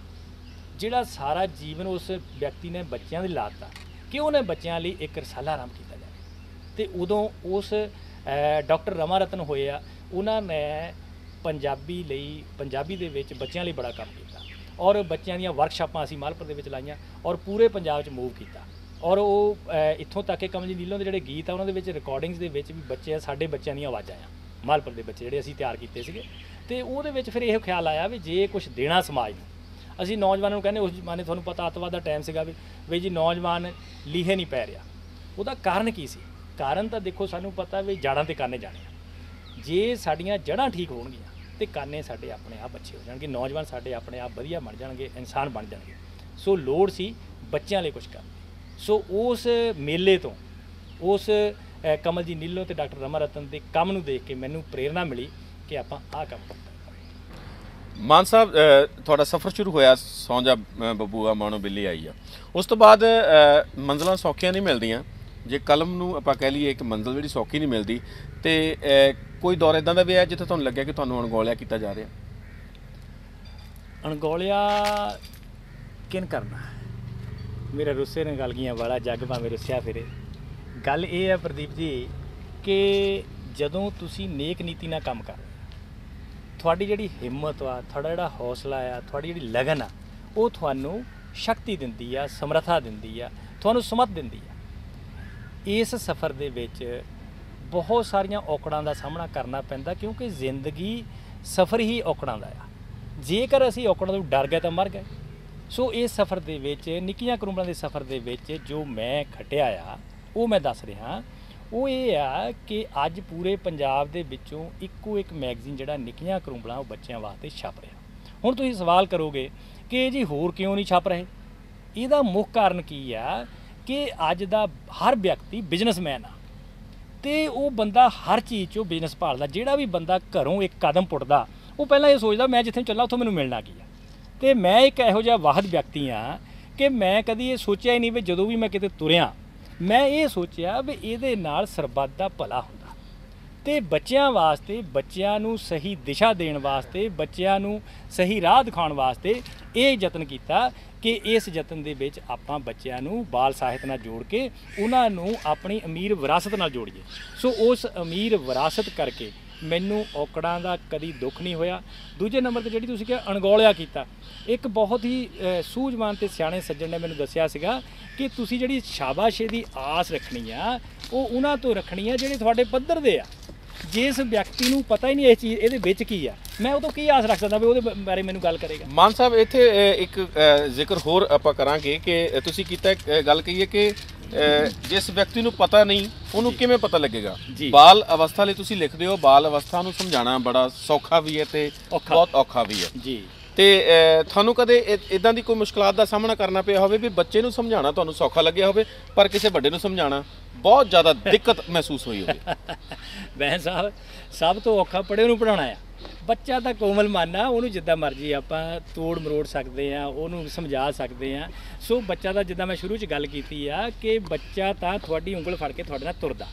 ਜਿਹੜਾ ਸਾਰਾ ਜੀਵਨ ਉਸ ਵਿਅਕਤੀ ਨੇ ਬੱਚਿਆਂ ਦੇ ਲਾਤਾ, ਕਿ ਉਹਨੇ ਬੱਚਿਆਂ ਲਈ ਇੱਕ ਰਸਾਲਾ ਆਰੰਭ ਕੀਤਾ ਜਾਵੇ। ਤੇ ਉਦੋਂ ਉਸ ਡਾਕਟਰ ਰਮਾ ਰਤਨ ਹੋਏ ਆ, ਉਹਨਾਂ ਨੇ ਪੰਜਾਬੀ ਲਈ, ਪੰਜਾਬੀ ਦੇ ਵਿੱਚ ਬੱਚਿਆਂ ਲਈ ਬੜਾ ਕੰਮ ਕੀਤਾ ਔਰ ਬੱਚਿਆਂ ਦੀਆਂ ਵਰਕਸ਼ਾਪਾਂ ਅਸੀਂ ਮਾਲਪੁਰ ਦੇ ਵਿੱਚ ਲਾਈਆਂ ਔਰ ਪੂਰੇ ਪੰਜਾਬ 'ਚ ਮੂਵ ਕੀਤਾ। ਔਰ ਉਹ ਇੱਥੋਂ ਤੱਕ ਕਿ ਕਮਲ ਜੀ ਨੀਲੋਂ ਦੇ ਜਿਹੜੇ ਗੀਤ ਆ ਉਹਨਾਂ ਦੇ ਵਿੱਚ ਰਿਕਾਰਡਿੰਗਸ ਦੇ ਵਿੱਚ ਵੀ ਬੱਚੇ, ਸਾਡੇ ਬੱਚਿਆਂ ਦੀਆਂ ਆਵਾਜ਼ਾਂ ਆ, ਮਾਲਪੁਰ ਦੇ ਬੱਚੇ ਜਿਹੜੇ ਅਸੀਂ ਤਿਆਰ ਕੀਤੇ ਸੀਗੇ। ਤੇ ਉਹਦੇ ਵਿੱਚ ਫਿਰ ਇਹੋ ਖਿਆਲ ਆਇਆ ਵੀ ਜੇ ਕੁਛ ਦੇਣਾ ਸਮਾਜ ਨੂੰ। ਅਸੀਂ ਨੌਜਵਾਨਾਂ ਨੂੰ ਕਹਿੰਦੇ, ਉਸ ਜ਼ਮਾਨੇ ਤੁਹਾਨੂੰ ਪਤਾ ਅੱਤਵਾਦ ਦਾ ਟਾਈਮ ਸੀਗਾ ਵੀ ਜੀ ਨੌਜਵਾਨ ਲੀਹੇ ਨਹੀਂ ਪੈ ਰਿਹਾ। ਉਹਦਾ ਕਾਰਨ ਕੀ ਸੀ? ਕਾਰਨ ਤਾਂ ਦੇਖੋ, ਸਾਨੂੰ ਪਤਾ ਵੀ ਜੜ੍ਹਾਂ ਤੇ ਕਾਨੇ ਜਾਣੇ ਆ। ਜੇ ਸਾਡੀਆਂ ਜੜ੍ਹਾਂ ਠੀਕ ਹੋਣਗੀਆਂ ਤੇ ਕਾਨੇ ਸਾਡੇ ਆਪਣੇ ਆਪ ਅੱਛੇ ਹੋ ਜਾਣਗੇ, ਨੌਜਵਾਨ ਸਾਡੇ ਆਪਣੇ ਆਪ ਵਧੀਆ ਬਣ ਜਾਣਗੇ, ਇਨਸਾਨ ਬਣ ਜਾਣਗੇ। ਸੋ ਲੋੜ ਸੀ ਬੱਚਿਆਂ ਲਈ ਕੁਛ ਕਰਨ। ਸੋ ਉਸ ਮੇਲੇ ਤੋਂ, ਉਸ ਕਮਲ ਜੀ ਨੀਲੋਂ ਤੇ ਡਾਕਟਰ ਰਮਾ ਰਤਨ ਦੇ ਕੰਮ ਨੂੰ ਦੇਖ ਕੇ ਮੈਨੂੰ ਪ੍ਰੇਰਨਾ ਮਿਲੀ ਕਿ ਆਪਾਂ ਆਹ ਕੰਮ ਕਰਨਾ। ਮਾਨ ਸਾਹਿਬ ਤੁਹਾਡਾ ਸਫ਼ਰ ਸ਼ੁਰੂ ਹੋਇਆ ਸੌਂ ਜਾ ਬੱਬੂਆ ਮਾਣੋ ਬਿੱਲੀ ਆਈ ਆ, ਉਸ ਤੋਂ ਬਾਅਦ ਮੰਜ਼ਲਾਂ ਸੌਖੀਆਂ ਨਹੀਂ ਮਿਲਦੀਆਂ। ਜੇ ਕਲਮ ਨੂੰ ਆਪਾਂ ਕਹਿ ਲਈਏ ਇੱਕ ਮੰਜ਼ਲ ਜਿਹੜੀ ਸੌਖੀ ਨਹੀਂ ਮਿਲਦੀ, ਤੇ ਕੋਈ ਦੌਰ ਇਦਾਂ ਦਾ ਵੀ ਹੈ ਜਿੱਥੇ ਤੁਹਾਨੂੰ ਲੱਗਿਆ ਕਿ ਤੁਹਾਨੂੰ ਅਣਗੌਲਿਆ ਕੀਤਾ ਜਾ ਰਿਹਾ? ਅਣਗੌਲਿਆ ਕਿਨ ਕਰਨਾ, ਮੇਰੇ ਰੁੱਸੇ ਨੇ ਗੱਲ ਗੀਆਂ ਵਾਲਾ ਜੱਗ ਭਾਵੇਂ ਰੁੱਸਿਆ ਫਿਰੇ। ਗੱਲ ਇਹ ਹੈ ਪ੍ਰਦੀਪ ਜੀ ਕਿ ਜਦੋਂ ਤੁਸੀਂ ਨੇਕ ਨੀਤੀ ਨਾਲ ਕੰਮ ਕਰ ਰਹੇ ਹੋ, ਤੁਹਾਡੀ ਜਿਹੜੀ ਹਿੰਮਤ ਆ, ਤੁਹਾਡਾ ਜਿਹੜਾ ਹੌਸਲਾ ਆ, ਤੁਹਾਡੀ ਜਿਹੜੀ ਲਗਨ ਆ, ਉਹ ਤੁਹਾਨੂੰ ਸ਼ਕਤੀ ਦਿੰਦੀ ਆ, ਸਮਰੱਥਾ ਦਿੰਦੀ ਆ, ਤੁਹਾਨੂੰ ਸਮਤ ਦਿੰਦੀ ਆ। ਇਸ ਸਫ਼ਰ ਦੇ ਵਿੱਚ ਬਹੁਤ ਸਾਰੀਆਂ ਔਕੜਾਂ ਦਾ ਸਾਹਮਣਾ ਕਰਨਾ ਪੈਂਦਾ, ਕਿਉਂਕਿ ਜ਼ਿੰਦਗੀ ਸਫ਼ਰ ਹੀ ਔਕੜਾਂ ਦਾ ਆ। ਜੇਕਰ ਅਸੀਂ ਔਕੜਾਂ ਤੋਂ ਡਰ ਗਏ ਤਾਂ ਮਰ ਗਏ। ਸੋ ਇਸ ਸਫ਼ਰ ਦੇ ਵਿੱਚ, ਨਿੱਕੀਆਂ ਕਰੂੰਬਲਾਂ ਦੇ ਸਫ਼ਰ ਦੇ ਵਿੱਚ ਜੋ ਮੈਂ ਖਟਿਆ ਆ ਉਹ ਮੈਂ ਦੱਸ ਰਿਹਾ। ਉਹ ਇਹ ਆ ਕਿ ਅੱਜ ਪੂਰੇ ਪੰਜਾਬ ਦੇ ਵਿੱਚੋਂ ਇੱਕੋ ਇੱਕ ਮੈਗਜ਼ੀਨ ਜਿਹੜਾ ਨਿੱਕੀਆਂ ਕਰੂੰਬਲਾਂ ਉਹ ਬੱਚਿਆਂ ਵਾਸਤੇ ਛਪ ਰਿਹਾ। ਹੁਣ ਤੁਸੀਂ ਸਵਾਲ ਕਰੋਗੇ ਕਿ ਜੀ ਹੋਰ ਕਿਉਂ ਨਹੀਂ ਛਪ ਰਹੇ? ਇਹਦਾ ਮੁੱਖ ਕਾਰਨ ਕੀ ਆ ਕਿ ਅੱਜ ਦਾ ਹਰ ਵਿਅਕਤੀ ਬਿਜ਼ਨਸਮੈਨ ਆ, ਤੇ ਉਹ ਬੰਦਾ ਹਰ ਚੀਜ਼ 'ਚੋਂ ਬਿਜ਼ਨਸ ਭਾਲਦਾ। ਜਿਹੜਾ ਵੀ ਬੰਦਾ ਘਰੋਂ ਇੱਕ ਕਦਮ ਪੁੱਟਦਾ ਉਹ ਪਹਿਲਾਂ ਇਹ ਸੋਚਦਾ ਮੈਂ ਜਿੱਥੇ ਚੱਲਾਂ ਉੱਥੋਂ ਮੈਨੂੰ ਮਿਲਣਾ ਕੀ ਆ। ਤੇ ਮੈਂ ਇੱਕ ਇਹੋ ਜਿਹਾ ਵਾਹਦ ਵਿਅਕਤੀ ਆ ਕਿ ਮੈਂ ਕਦੀ ਇਹ ਸੋਚਿਆ ਹੀ ਨਹੀਂ ਵੀ ਜਦੋਂ ਵੀ ਮੈਂ ਕਿਤੇ ਤੁਰਿਆ ਮੈਂ ਇਹ ਸੋਚਿਆ ਵੀ ਇਹਦੇ ਨਾਲ ਸਰਬੱਤ ਦਾ ਭਲਾ ਹੁੰਦਾ। ਤੇ ਬੱਚਿਆਂ ਵਾਸਤੇ, ਬੱਚਿਆਂ ਨੂੰ ਸਹੀ ਦਿਸ਼ਾ ਦੇਣ ਵਾਸਤੇ, ਬੱਚਿਆਂ ਨੂੰ ਸਹੀ ਰਾਹ ਦਿਖਾਉਣ ਵਾਸਤੇ ਇਹ ਯਤਨ ਕੀਤਾ ਕਿ ਇਸ ਯਤਨ ਦੇ ਵਿੱਚ ਆਪਾਂ ਬੱਚਿਆਂ ਨੂੰ ਬਾਲ ਸਾਹਿਤ ਨਾਲ ਜੋੜ ਕੇ ਉਹਨਾਂ ਨੂੰ ਆਪਣੀ ਅਮੀਰ ਵਿਰਾਸਤ ਨਾਲ ਜੋੜੀਏ। ਸੋ ਉਸ ਅਮੀਰ ਵਿਰਾਸਤ ਕਰਕੇ ਮੈਨੂੰ ਔਕੜਾਂ ਦਾ ਕਦੀ ਦੁੱਖ ਨਹੀਂ ਹੋਇਆ। ਦੂਜੇ ਨੰਬਰ 'ਤੇ ਜਿਹੜੀ ਤੁਸੀਂ ਕਿਹਾ ਅਣਗੌਲਿਆ ਕੀਤਾ, ਇੱਕ ਬਹੁਤ ਹੀ ਸੂਝਵਾਨ ਤੇ ਸਿਆਣੇ ਸੱਜਣ ਨੇ ਮੈਨੂੰ ਦੱਸਿਆ ਸੀਗਾ ਕਿ ਤੁਸੀਂ ਜਿਹੜੀ ਸ਼ਾਬਾਸ਼ੇ ਦੀ ਆਸ ਰੱਖਣੀ ਆ ਉਹ ਉਹਨਾਂ ਤੋਂ ਰੱਖਣੀ ਆ ਜਿਹੜੇ ਤੁਹਾਡੇ ਪੱਧਰ ਦੇ ਆ। ਜਿਸ ਵਿਅਕਤੀ ਨੂੰ ਪਤਾ ਹੀ ਨਹੀਂ ਇਹ ਚੀਜ਼ ਇਹਦੇ ਵਿੱਚ ਕੀ ਆ, ਮੈਂ ਉਹ ਤੋਂ ਕੀ ਆਸ ਰੱਖ ਸਕਦਾ ਵੀ ਉਹਦੇ ਬਾਰੇ ਮੈਨੂੰ ਗੱਲ ਕਰੇਗਾ। ਮਾਨ ਸਾਹਿਬ ਇੱਥੇ ਇੱਕ ਜ਼ਿਕਰ ਹੋਰ ਆਪਾਂ ਕਰਾਂਗੇ ਕਿ ਤੁਸੀਂ ਕੀਤਾ ਗੱਲ ਕਹੀਏ ਕਿ ਜਿਸ ਵਿਅਕਤੀ ਨੂੰ ਪਤਾ ਨਹੀਂ ਉਹਨੂੰ ਕਿਵੇਂ ਪਤਾ ਲੱਗੇਗਾ। ਬਾਲ ਅਵਸਥਾ ਲਈ ਤੁਸੀਂ ਲਿਖਦੇ ਹੋ, ਬਾਲ ਅਵਸਥਾ ਨੂੰ ਸਮਝਾਉਣਾ ਬੜਾ ਸੌਖਾ ਵੀ ਹੈ ਤੇ ਬਹੁਤ ਔਖਾ ਵੀ ਹੈ ਜੀ। ਤੇ ਤੁਹਾਨੂੰ ਕਦੇ ਇਦਾਂ ਦੀ ਕੋਈ ਮੁਸ਼ਕਲਾਤ ਦਾ ਸਾਹਮਣਾ ਕਰਨਾ ਪਿਆ ਹੋਵੇ ਵੀ ਬੱਚੇ ਨੂੰ ਸਮਝਾਉਣਾ ਤੁਹਾਨੂੰ ਸੌਖਾ ਲੱਗਿਆ ਹੋਵੇ ਪਰ ਕਿਸੇ ਵੱਡੇ ਨੂੰ ਸਮਝਾਉਣਾ ਬਹੁਤ ਜ਼ਿਆਦਾ ਦਿੱਕਤ ਮਹਿਸੂਸ ਹੋਈ ਹੋਵੇ? ਬਹਿਨ ਸਾਹਿਬ, ਸਭ ਤੋਂ ਔਖਾ ਪੜ੍ਹੇ ਨੂੰ ਪੜ੍ਹਾਉਣਾ ਆ। ਬੱਚਾ ਤਾਂ ਕੋਮਲ ਮਨ ਆ, ਉਹਨੂੰ ਜਿੱਦਾਂ ਮਰਜ਼ੀ ਆਪਾਂ ਤੋੜ ਮਰੋੜ ਸਕਦੇ ਆ, ਉਹਨੂੰ ਸਮਝਾ ਸਕਦੇ ਆ। ਸੋ ਬੱਚਾ ਦਾ ਜਿੱਦਾਂ ਮੈਂ ਸ਼ੁਰੂ 'ਚ ਗੱਲ ਕੀਤੀ ਆ ਕਿ ਬੱਚਾ ਤਾਂ ਤੁਹਾਡੀ ਉਂਗਲ ਫੜ ਕੇ ਤੁਹਾਡੇ ਨਾਲ ਤੁਰਦਾ।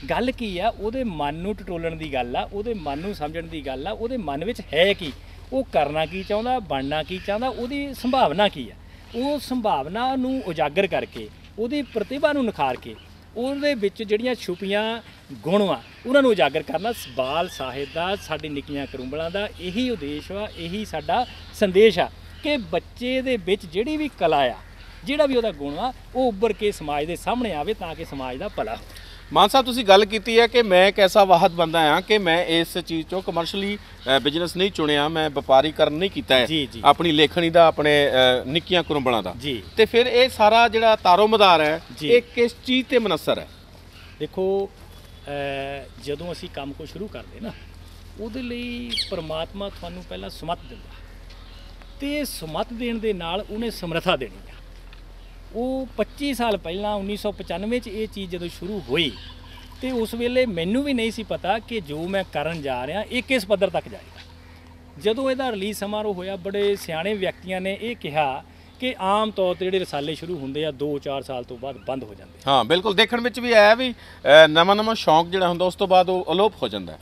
ਗੱਲ ਕੀ ਆ, ਉਹਦੇ ਮਨ ਨੂੰ ਟਟੋਲਣ ਦੀ ਗੱਲ ਆ, ਉਹਦੇ ਮਨ ਨੂੰ ਸਮਝਣ ਦੀ ਗੱਲ ਆ। ਉਹਦੇ ਮਨ ਵਿੱਚ ਹੈ ਕੀ, ਉਹ ਕਰਨਾ ਕੀ ਚਾਹੁੰਦਾ, ਬਣਨਾ ਕੀ ਚਾਹੁੰਦਾ, ਉਹਦੀ ਸੰਭਾਵਨਾ ਕੀ ਆ। ਉਹ ਸੰਭਾਵਨਾ ਨੂੰ ਉਜਾਗਰ ਕਰਕੇ, ਉਹਦੀ ਪ੍ਰਤਿਭਾ ਨੂੰ ਨਿਖਾਰ ਕੇ, ਉਹਦੇ ਵਿੱਚ ਜਿਹੜੀਆਂ ਛੁਪੀਆਂ ਗੁਣ ਆ ਉਹਨਾਂ ਨੂੰ ਉਜਾਗਰ ਕਰਨਾ ਬਾਲ ਸਾਹਿਤ ਦਾ, ਸਾਡੀ ਨਿੱਕੀਆਂ ਕਰੂੰਬਲਾਂ ਦਾ ਇਹੀ ਉਦੇਸ਼ ਵਾ, ਇਹੀ ਸਾਡਾ ਸੰਦੇਸ਼ ਆ ਕਿ ਬੱਚੇ ਦੇ ਵਿੱਚ ਜਿਹੜੀ ਵੀ ਕਲਾ ਆ, ਜਿਹੜਾ ਵੀ ਉਹਦਾ ਗੁਣ ਆ, ਉਹ ਉੱਭਰ ਕੇ ਸਮਾਜ ਦੇ ਸਾਹਮਣੇ ਆਵੇ ਤਾਂ ਕਿ ਸਮਾਜ ਦਾ ਭਲਾ ਹੋਵੇ। ਮਾਨ ਸਾਹਿਬ, ਤੁਸੀਂ ਗੱਲ ਕੀਤੀ ਹੈ ਕਿ ਮੈਂ ਇੱਕ ਐਸਾ ਵਾਹਦ ਬੰਦਾ ਹਾਂ ਕਿ ਮੈਂ ਇਸ ਚੀਜ਼ 'ਚੋਂ ਕਮਰਸ਼ਲੀ ਬਿਜ਼ਨਸ ਨਹੀਂ ਚੁਣਿਆ, ਮੈਂ ਵਪਾਰੀਕਰਨ ਨਹੀਂ ਕੀਤਾ ਹੈ ਆਪਣੀ ਲੇਖਣੀ ਦਾ, ਆਪਣੇ ਨਿੱਕੀਆਂ ਕਰੂੰਬਲਾਂ ਦਾ। ਤੇ ਫਿਰ ਇਹ ਸਾਰਾ ਜਿਹੜਾ ਤਾਰੋ ਮਦਾਰ ਹੈ ਇਹ ਕਿਸ ਚੀਜ਼ ਤੇ ਮਨਸਰ ਹੈ? ਦੇਖੋ, ਜਦੋਂ ਅਸੀਂ ਕੰਮ ਕੋ ਸ਼ੁਰੂ ਕਰਦੇ ਨਾ, ਉਹਦੇ ਲਈ ਪਰਮਾਤਮਾ ਤੁਹਾਨੂੰ ਪਹਿਲਾਂ ਸਮਤ ਦਿੰਦਾ, ਤੇ ਸਮਤ ਦੇਣ ਦੇ ਨਾਲ ਉਹਨੇ ਸਮਰੱਥਾ ਦੇਣੀ ਆ। ਉਹ 25 ਸਾਲ ਪਹਿਲਾਂ 1995 'ਚ ਇਹ ਚੀਜ਼ ਜਦੋਂ ਸ਼ੁਰੂ ਹੋਈ ਤੇ ਉਸ ਵੇਲੇ ਮੈਨੂੰ ਵੀ ਨਹੀਂ ਸੀ ਪਤਾ ਕਿ ਜੋ ਮੈਂ ਕਰਨ ਜਾ ਰਿਹਾ ਇਹ ਕਿਸ ਪੱਧਰ ਤੱਕ ਜਾਏਗਾ। ਜਦੋਂ ਇਹਦਾ ਰਿਲੀਜ਼ ਸਮਾਰੋਹ ਹੋਇਆ, ਬੜੇ ਸਿਆਣੇ ਵਿਅਕਤੀਆਂ ਨੇ ਇਹ ਕਿਹਾ ਕਿ ਆਮ ਤੌਰ 'ਤੇ ਜਿਹੜੇ ਰਸਾਲੇ ਸ਼ੁਰੂ ਹੁੰਦੇ ਆ 2-4 ਸਾਲ ਤੋਂ ਬਾਅਦ ਬੰਦ ਹੋ ਜਾਂਦੇ। ਹਾਂ, ਬਿਲਕੁਲ। ਦੇਖਣ ਵਿੱਚ ਵੀ ਆਇਆ ਵੀ ਨਵਾਂ ਸ਼ੌਂਕ ਜਿਹੜਾ ਹੁੰਦਾ ਉਸ ਤੋਂ ਬਾਅਦ ਉਹ ਅਲੋਪ ਹੋ ਜਾਂਦਾ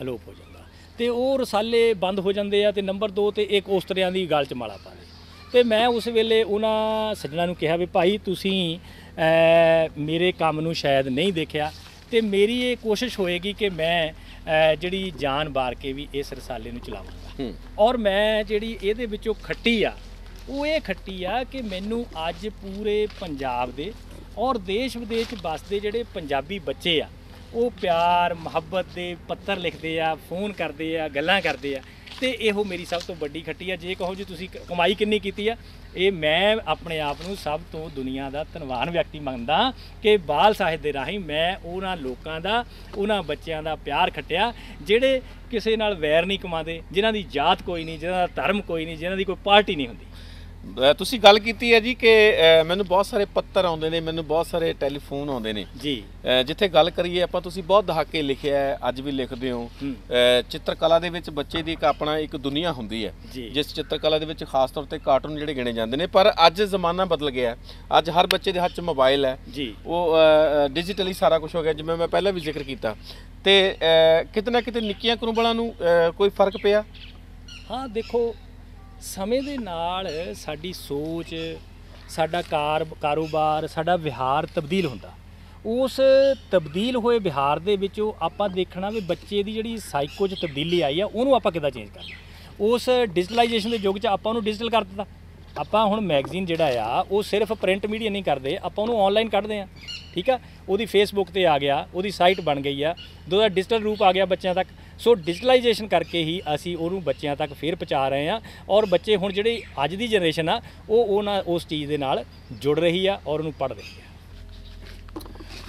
ਤੇ ਉਹ ਰਸਾਲੇ ਬੰਦ ਹੋ ਜਾਂਦੇ ਆ। ਤੇ ਨੰਬਰ 2 ਤੇ ਇੱਕ ਉਸਤਰਿਆਂ ਦੀ ਗੱਲ 'ਚ ਮਾਲਾ ਪਾ ਲਈ। ਤੇ ਮੈਂ ਉਸ ਵੇਲੇ ਉਹਨਾਂ ਸੱਜਣਾਂ ਨੂੰ ਕਿਹਾ ਵੀ ਭਾਈ ਤੁਸੀਂ ਮੇਰੇ ਕੰਮ ਨੂੰ ਸ਼ਾਇਦ ਨਹੀਂ ਦੇਖਿਆ, ਤੇ ਮੇਰੀ ਇਹ ਕੋਸ਼ਿਸ਼ ਹੋਏਗੀ ਕਿ ਮੈਂ ਜਿਹੜੀ ਜਾਨ ਵਾਰ ਕੇ ਵੀ ਇਸ ਰਸਾਲੇ ਨੂੰ ਚਲਾਵਾਂਗਾ। ਔਰ ਮੈਂ ਜਿਹੜੀ ਇਹਦੇ ਵਿੱਚੋਂ ਖੱਟੀ ਆ ਉਹ ਇਹ ਖੱਟੀ ਆ ਕਿ ਮੈਨੂੰ ਅੱਜ ਪੂਰੇ ਪੰਜਾਬ ਦੇ ਔਰ ਦੇਸ਼ ਵਿਦੇਸ਼ ਵੱਸਦੇ ਜਿਹੜੇ ਪੰਜਾਬੀ ਬੱਚੇ ਆ ਉਹ ਪਿਆਰ ਮੁਹੱਬਤ ਦੇ ਪੱਤਰ ਲਿਖਦੇ ਆ, ਫੋਨ ਕਰਦੇ ਆ, ਗੱਲਾਂ ਕਰਦੇ ਆ। ਤੇ ਇਹੋ ਮੇਰੀ ਸਭ ਤੋਂ ਵੱਡੀ ਖੱਟੀ ਆ। ਜੇ ਕਹੋ ਜੀ ਤੁਸੀਂ ਕਮਾਈ ਕਿੰਨੀ ਕੀਤੀ ਆ, ਇਹ ਮੈਂ ਆਪਣੇ ਆਪ ਨੂੰ ਸਭ ਤੋਂ ਦੁਨੀਆ ਦਾ ਧਨਵਾਨ ਵਿਅਕਤੀ ਮੰਨਦਾ ਕਿ ਬਾਲ ਸਾਹਿਤ ਦੇ ਰਾਹੀਂ ਮੈਂ ਉਹਨਾਂ ਲੋਕਾਂ ਦਾ, ਉਹਨਾਂ ਬੱਚਿਆਂ ਦਾ ਪਿਆਰ ਖੱਟਿਆ ਜਿਹੜੇ ਕਿਸੇ ਨਾਲ ਵੈਰ ਨਹੀਂ ਕਮਾਉਂਦੇ, ਜਿਨ੍ਹਾਂ ਦੀ ਜਾਤ ਕੋਈ ਨਹੀਂ, ਜਿਨ੍ਹਾਂ ਦਾ ਧਰਮ ਕੋਈ ਨਹੀਂ, ਜਿਨ੍ਹਾਂ ਦੀ ਕੋਈ ਪਾਰਟੀ ਨਹੀਂ ਹੁੰਦੀ। ਤੁਸੀਂ ਗੱਲ ਕੀਤੀ ਹੈ ਜੀ ਕਿ ਮੈਨੂੰ ਬਹੁਤ ਸਾਰੇ ਪੱਤਰ ਆਉਂਦੇ ਨੇ, ਮੈਨੂੰ ਬਹੁਤ ਸਾਰੇ ਟੈਲੀਫੋਨ ਆਉਂਦੇ ਨੇ ਜੀ। ਜਿੱਥੇ ਗੱਲ ਕਰੀਏ ਆਪਾਂ, ਤੁਸੀਂ ਬਹੁਤ ਦਹਾਕੇ ਲਿਖਿਆ ਹੈ, ਅੱਜ ਵੀ ਲਿਖਦੇ ਹੋ। ਚਿੱਤਰਕਲਾ ਦੇ ਵਿੱਚ ਬੱਚੇ ਦੀ ਇੱਕ ਦੁਨੀਆ ਹੁੰਦੀ ਹੈ, ਜਿਸ ਚਿੱਤਰਕਲਾ ਦੇ ਵਿੱਚ ਖਾਸ ਤੌਰ ਤੇ ਕਾਰਟੂਨ ਜਿਹੜੇ ਗਿਣੇ ਜਾਂਦੇ ਨੇ। ਪਰ ਅੱਜ ਜ਼ਮਾਨਾ ਬਦਲ ਗਿਆ, ਅੱਜ ਹਰ ਬੱਚੇ ਦੇ ਹੱਥ 'ਚ ਮੋਬਾਈਲ ਹੈ ਜੀ, ਉਹ ਡਿਜੀਟਲੀ ਸਾਰਾ ਕੁਝ ਹੋ ਗਿਆ, ਜਿਵੇਂ ਮੈਂ ਪਹਿਲਾਂ ਵੀ ਜ਼ਿਕਰ ਕੀਤਾ। ਤੇ ਕਿਤੇ ਨਾ ਕਿਤੇ ਨਿੱਕੀਆਂ ਕਰੂੰਬਲਾਂ ਨੂੰ ਕੋਈ ਫਰਕ ਪਿਆ? ਹਾਂ, ਦੇਖੋ ਸਮੇਂ ਦੇ ਨਾਲ ਸਾਡੀ ਸੋਚ, ਸਾਡਾ ਕਾਰੋਬਾਰ, ਸਾਡਾ ਵਿਹਾਰ ਤਬਦੀਲ ਹੁੰਦਾ। ਉਸ ਤਬਦੀਲ ਹੋਏ ਵਿਹਾਰ ਦੇ ਵਿੱਚੋਂ ਆਪਾਂ ਦੇਖਣਾ ਵੀ ਬੱਚੇ ਦੀ ਜਿਹੜੀ ਸਾਈਕੋ 'ਚ ਤਬਦੀਲੀ ਆਈ ਆ, ਉਹਨੂੰ ਆਪਾਂ ਕਿੱਦਾਂ ਚੇਂਜ ਕਰਨਾ। ਉਸ ਡਿਜੀਟਲਾਈਜੇਸ਼ਨ ਦੇ ਯੁੱਗ 'ਚ ਆਪਾਂ ਉਹਨੂੰ ਡਿਜੀਟਲ ਕਰ ਦਿੱਤਾ। ਆਪਾਂ ਹੁਣ ਮੈਗਜ਼ੀਨ ਜਿਹੜਾ ਆ ਉਹ ਸਿਰਫ ਪ੍ਰਿੰਟ ਮੀਡੀਆ ਨਹੀਂ ਕਰਦੇ, ਆਪਾਂ ਉਹਨੂੰ ਆਨਲਾਈਨ ਕੱਢਦੇ ਆ। ਠੀਕ ਆ, ਉਹਦੀ ਫੇਸਬੁੱਕ ਤੇ ਆ ਗਿਆ, ਉਹਦੀ ਸਾਈਟ ਬਣ ਗਈ ਆ, ਉਹਦਾ ਡਿਜੀਟਲ ਰੂਪ ਆ ਗਿਆ ਬੱਚਿਆਂ ਤੱਕ। ਸੋ ਡਿਜੀਟਲਾਈਜੇਸ਼ਨ ਕਰਕੇ ਹੀ ਅਸੀਂ ਉਹਨੂੰ ਬੱਚਿਆਂ ਤੱਕ ਫਿਰ ਪਹੁੰਚਾ ਰਹੇ ਹਾਂ। ਔਰ ਬੱਚੇ ਹੁਣ ਜਿਹੜੀ ਅੱਜ ਦੀ ਜਨਰੇਸ਼ਨ ਆ, ਉਹ ਉਸ ਚੀਜ਼ ਦੇ ਨਾਲ ਜੁੜ ਰਹੀ ਆ ਔਰ ਉਹਨੂੰ ਪੜ੍ਹ ਰਹੀ ਆ।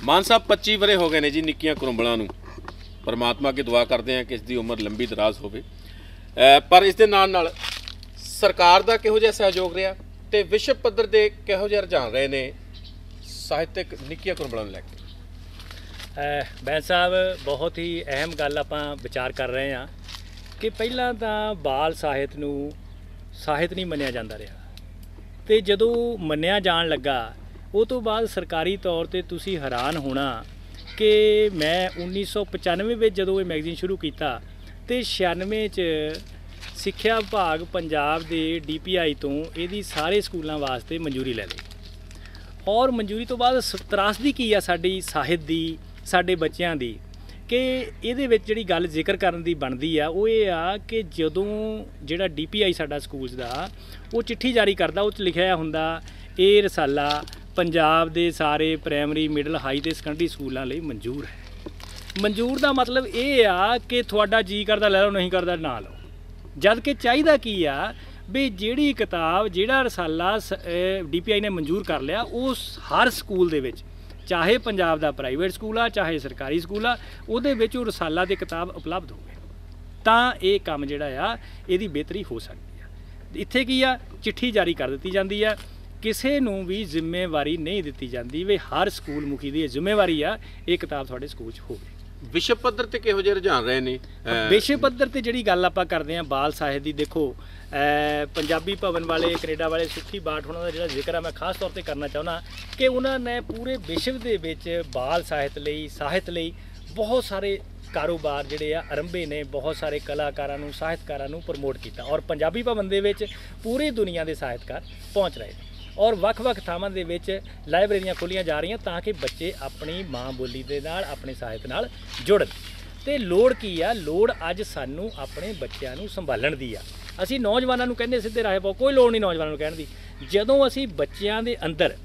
ਮਾਨ ਸਾਹਿਬ 25 ਵਰੇ ਹੋ ਗਏ ਨੇ ਜੀ ਨਿੱਕੀਆਂ ਕਰੂੰਬਲਾਂ ਨੂੰ। ਪਰਮਾਤਮਾ ਅੱਗੇ ਦੁਆ ਕਰਦੇ ਹਾਂ ਕਿ ਇਸ ਦੀ ਉਮਰ ਲੰਬੀ ਦਰਾਜ਼ ਹੋਵੇ। ਪਰ ਇਸ ਦੇ ਨਾਲ ਨਾਲ ਸਰਕਾਰ ਦਾ ਕਿਹੋ ਜਿਹਾ ਸਹਿਯੋਗ ਰਿਹਾ ਤੇ ਵਿਸ਼ਵ ਪੱਧਰ ਦੇ ਕਿਹੋ ਜਿਹੇ ਰੁਝਾਨ ਰਹੇ ਨੇ ਸਾਹਿਤਕ ਨਿੱਕੀਆਂ ਕਰੂੰਬਲਾਂ ਨੂੰ ਲੈ ਕੇ? ਬੈਂਸ ਸਾਹਿਬ, ਬਹੁਤ ਹੀ ਅਹਿਮ ਗੱਲ ਆਪਾਂ ਵਿਚਾਰ ਕਰ ਰਹੇ ਹਾਂ ਕਿ ਪਹਿਲਾਂ ਤਾਂ ਬਾਲ ਸਾਹਿਤ ਨੂੰ ਸਾਹਿਤ ਨਹੀਂ ਮੰਨਿਆ ਜਾਂਦਾ ਰਿਹਾ, ਤੇ ਜਦੋਂ ਮੰਨਿਆ ਜਾਣ ਲੱਗਾ ਉਹ ਤੋਂ ਬਾਅਦ ਸਰਕਾਰੀ ਤੌਰ ਤੇ ਤੁਸੀਂ ਹੈਰਾਨ ਹੋਣਾ ਕਿ ਮੈਂ 1995 ਵਿੱਚ ਜਦੋਂ ਇਹ ਮੈਗਜ਼ੀਨ ਸ਼ੁਰੂ ਕੀਤਾ ਤੇ 96 'ਚ ਸਿੱਖਿਆ ਵਿਭਾਗ ਪੰਜਾਬ ਦੇ DPI ਤੋਂ ਇਹਦੀ ਸਾਰੇ ਸਕੂਲਾਂ ਵਾਸਤੇ ਮਨਜ਼ੂਰੀ ਲੈ ਲਈ। ਔਰ ਮਨਜ਼ੂਰੀ ਤੋਂ ਬਾਅਦ ਤਰਾਸਦੀ ਕੀ ਆ ਸਾਡੀ ਸਾਹਿਤ ਦੀ, ਸਾਡੇ ਬੱਚਿਆਂ ਦੀ, ਕਿ ਇਹਦੇ ਵਿੱਚ ਜਿਹੜੀ ਗੱਲ ਜ਼ਿਕਰ ਕਰਨ ਦੀ ਬਣਦੀ ਆ ਉਹ ਇਹ ਆ ਕਿ ਜਦੋਂ ਜਿਹੜਾ DPI ਸਾਡਾ ਸਕੂਲਸ ਦਾ ਉਹ ਚਿੱਠੀ ਜਾਰੀ ਕਰਦਾ, ਉਹ 'ਚ ਲਿਖਿਆ ਹੁੰਦਾ ਇਹ ਰਸਾਲਾ ਪੰਜਾਬ ਦੇ ਸਾਰੇ ਪ੍ਰਾਇਮਰੀ, ਮਿਡਲ, ਹਾਈ ਤੇ ਸੈਕੰਡਰੀ ਸਕੂਲਾਂ ਲਈ ਮਨਜ਼ੂਰ ਹੈ। ਮਨਜ਼ੂਰ ਦਾ ਮਤਲਬ ਇਹ ਆ ਕਿ ਤੁਹਾਡਾ ਜੀ ਕਰਦਾ ਲੈ ਲਓ, ਨਹੀਂ ਕਰਦਾ ਨਾ ਲਓ। ਜਦ ਕਿ ਚਾਹੀਦਾ ਕੀ ਆ ਵੀ ਜਿਹੜੀ ਕਿਤਾਬ, ਜਿਹੜਾ ਰਸਾਲਾ DPI ਨੇ ਮਨਜ਼ੂਰ ਕਰ ਲਿਆ, ਉਸ ਹਰ ਸਕੂਲ ਦੇ ਵਿੱਚ, ਚਾਹੇ ਪੰਜਾਬ ਦਾ ਪ੍ਰਾਈਵੇਟ ਸਕੂਲ ਆ ਚਾਹੇ ਸਰਕਾਰੀ ਸਕੂਲ ਆ, ਉਹਦੇ ਵਿੱਚ ਉਹ ਰਸਾਲਾ ਦੀ ਕਿਤਾਬ ਉਪਲਬਧ ਹੋਵੇ ਤਾਂ ਇਹ ਕੰਮ ਜਿਹੜਾ ਆ ਇਹਦੀ ਬਿਹਤਰੀ ਹੋ ਸਕਦੀ ਆ। ਇੱਥੇ ਕੀ ਆ, ਚਿੱਠੀ ਜਾਰੀ ਕਰ ਦਿੱਤੀ ਜਾਂਦੀ ਆ, ਕਿਸੇ ਨੂੰ ਵੀ ਜ਼ਿੰਮੇਵਾਰੀ ਨਹੀਂ ਦਿੱਤੀ ਜਾਂਦੀ ਵੀ ਹਰ ਸਕੂਲ ਮੁਖੀ ਦੀ ਇਹ ਜ਼ਿੰਮੇਵਾਰੀ ਆ ਇਹ ਕਿਤਾਬ ਤੁਹਾਡੇ ਸਕੂਲ 'ਚ ਹੋਵੇ। ਵਿਸ਼ਵ ਪੱਧਰ ਤੇ ਕਿਹੋ ਜਿਹੇ ਰੁਝਾਨ ਰਹੇ ਨੇ? ਵਿਸ਼ਵ ਪੱਧਰ ਤੇ ਜਿਹੜੀ ਗੱਲ ਆਪਾਂ ਕਰਦੇ ਹਾਂ ਬਾਲ ਸਾਹਿਤ ਦੀ, ਦੇਖੋ ਪੰਜਾਬੀ ਭਵਨ ਵਾਲੇ, ਕੈਨੇਡਾ ਵਾਲੇ ਸੁਖੀ ਬਾਟ ਉਹਨਾਂ ਦਾ ਜਿਹੜਾ ਜ਼ਿਕਰ ਆ ਮੈਂ ਖਾਸ ਤੌਰ ਤੇ ਕਰਨਾ ਚਾਹੁੰਦਾ ਕਿ ਉਹਨਾਂ ਨੇ ਪੂਰੇ ਵਿਸ਼ਵ ਦੇ ਵਿੱਚ ਬਾਲ ਸਾਹਿਤ ਲਈ ਬਹੁਤ ਸਾਰੇ ਕਾਰੋਬਾਰ ਜਿਹੜੇ ਆ ਆਰੰਭੇ ਨੇ, ਬਹੁਤ ਸਾਰੇ ਕਲਾਕਾਰਾਂ ਨੂੰ, ਸਾਹਿਤਕਾਰਾਂ ਨੂੰ ਪ੍ਰਮੋਟ ਕੀਤਾ। ਔਰ ਪੰਜਾਬੀ ਭਵਨ ਦੇ ਵਿੱਚ ਪੂਰੀ ਦੁਨੀਆ ਦੇ ਸਾਹਿਤਕਾਰ ਪਹੁੰਚ ਰਹੇ ਨੇ ਔਰ ਵੱਖ-ਵੱਖ ਥਾਵਾਂ ਦੇ ਵਿੱਚ ਲਾਇਬ੍ਰੇਰੀਆਂ ਖੋਲ੍ਹੀਆਂ ਜਾ ਰਹੀਆਂ ਤਾਂ ਕਿ ਬੱਚੇ ਆਪਣੀ ਮਾਂ ਬੋਲੀ ਦੇ ਨਾਲ, ਆਪਣੇ ਸਾਹਿਤ ਨਾਲ ਜੁੜਨ। ਤੇ ਲੋੜ ਕੀ ਆ? ਲੋੜ ਅੱਜ ਸਾਨੂੰ ਆਪਣੇ ਬੱਚਿਆਂ ਨੂੰ ਸੰਭਾਲਣ ਦੀ ਆ। ਅਸੀਂ ਨੌਜਵਾਨਾਂ ਨੂੰ ਕਹਿੰਦੇ ਸਿੱਧੇ ਰਾਹ ਪਾਓ, ਕੋਈ ਲੋੜ ਨਹੀਂ ਨੌਜਵਾਨਾਂ ਨੂੰ ਕਹਿਣ ਦੀ। ਜਦੋਂ ਅਸੀਂ ਬੱਚਿਆਂ ਦੇ ਅੰਦਰ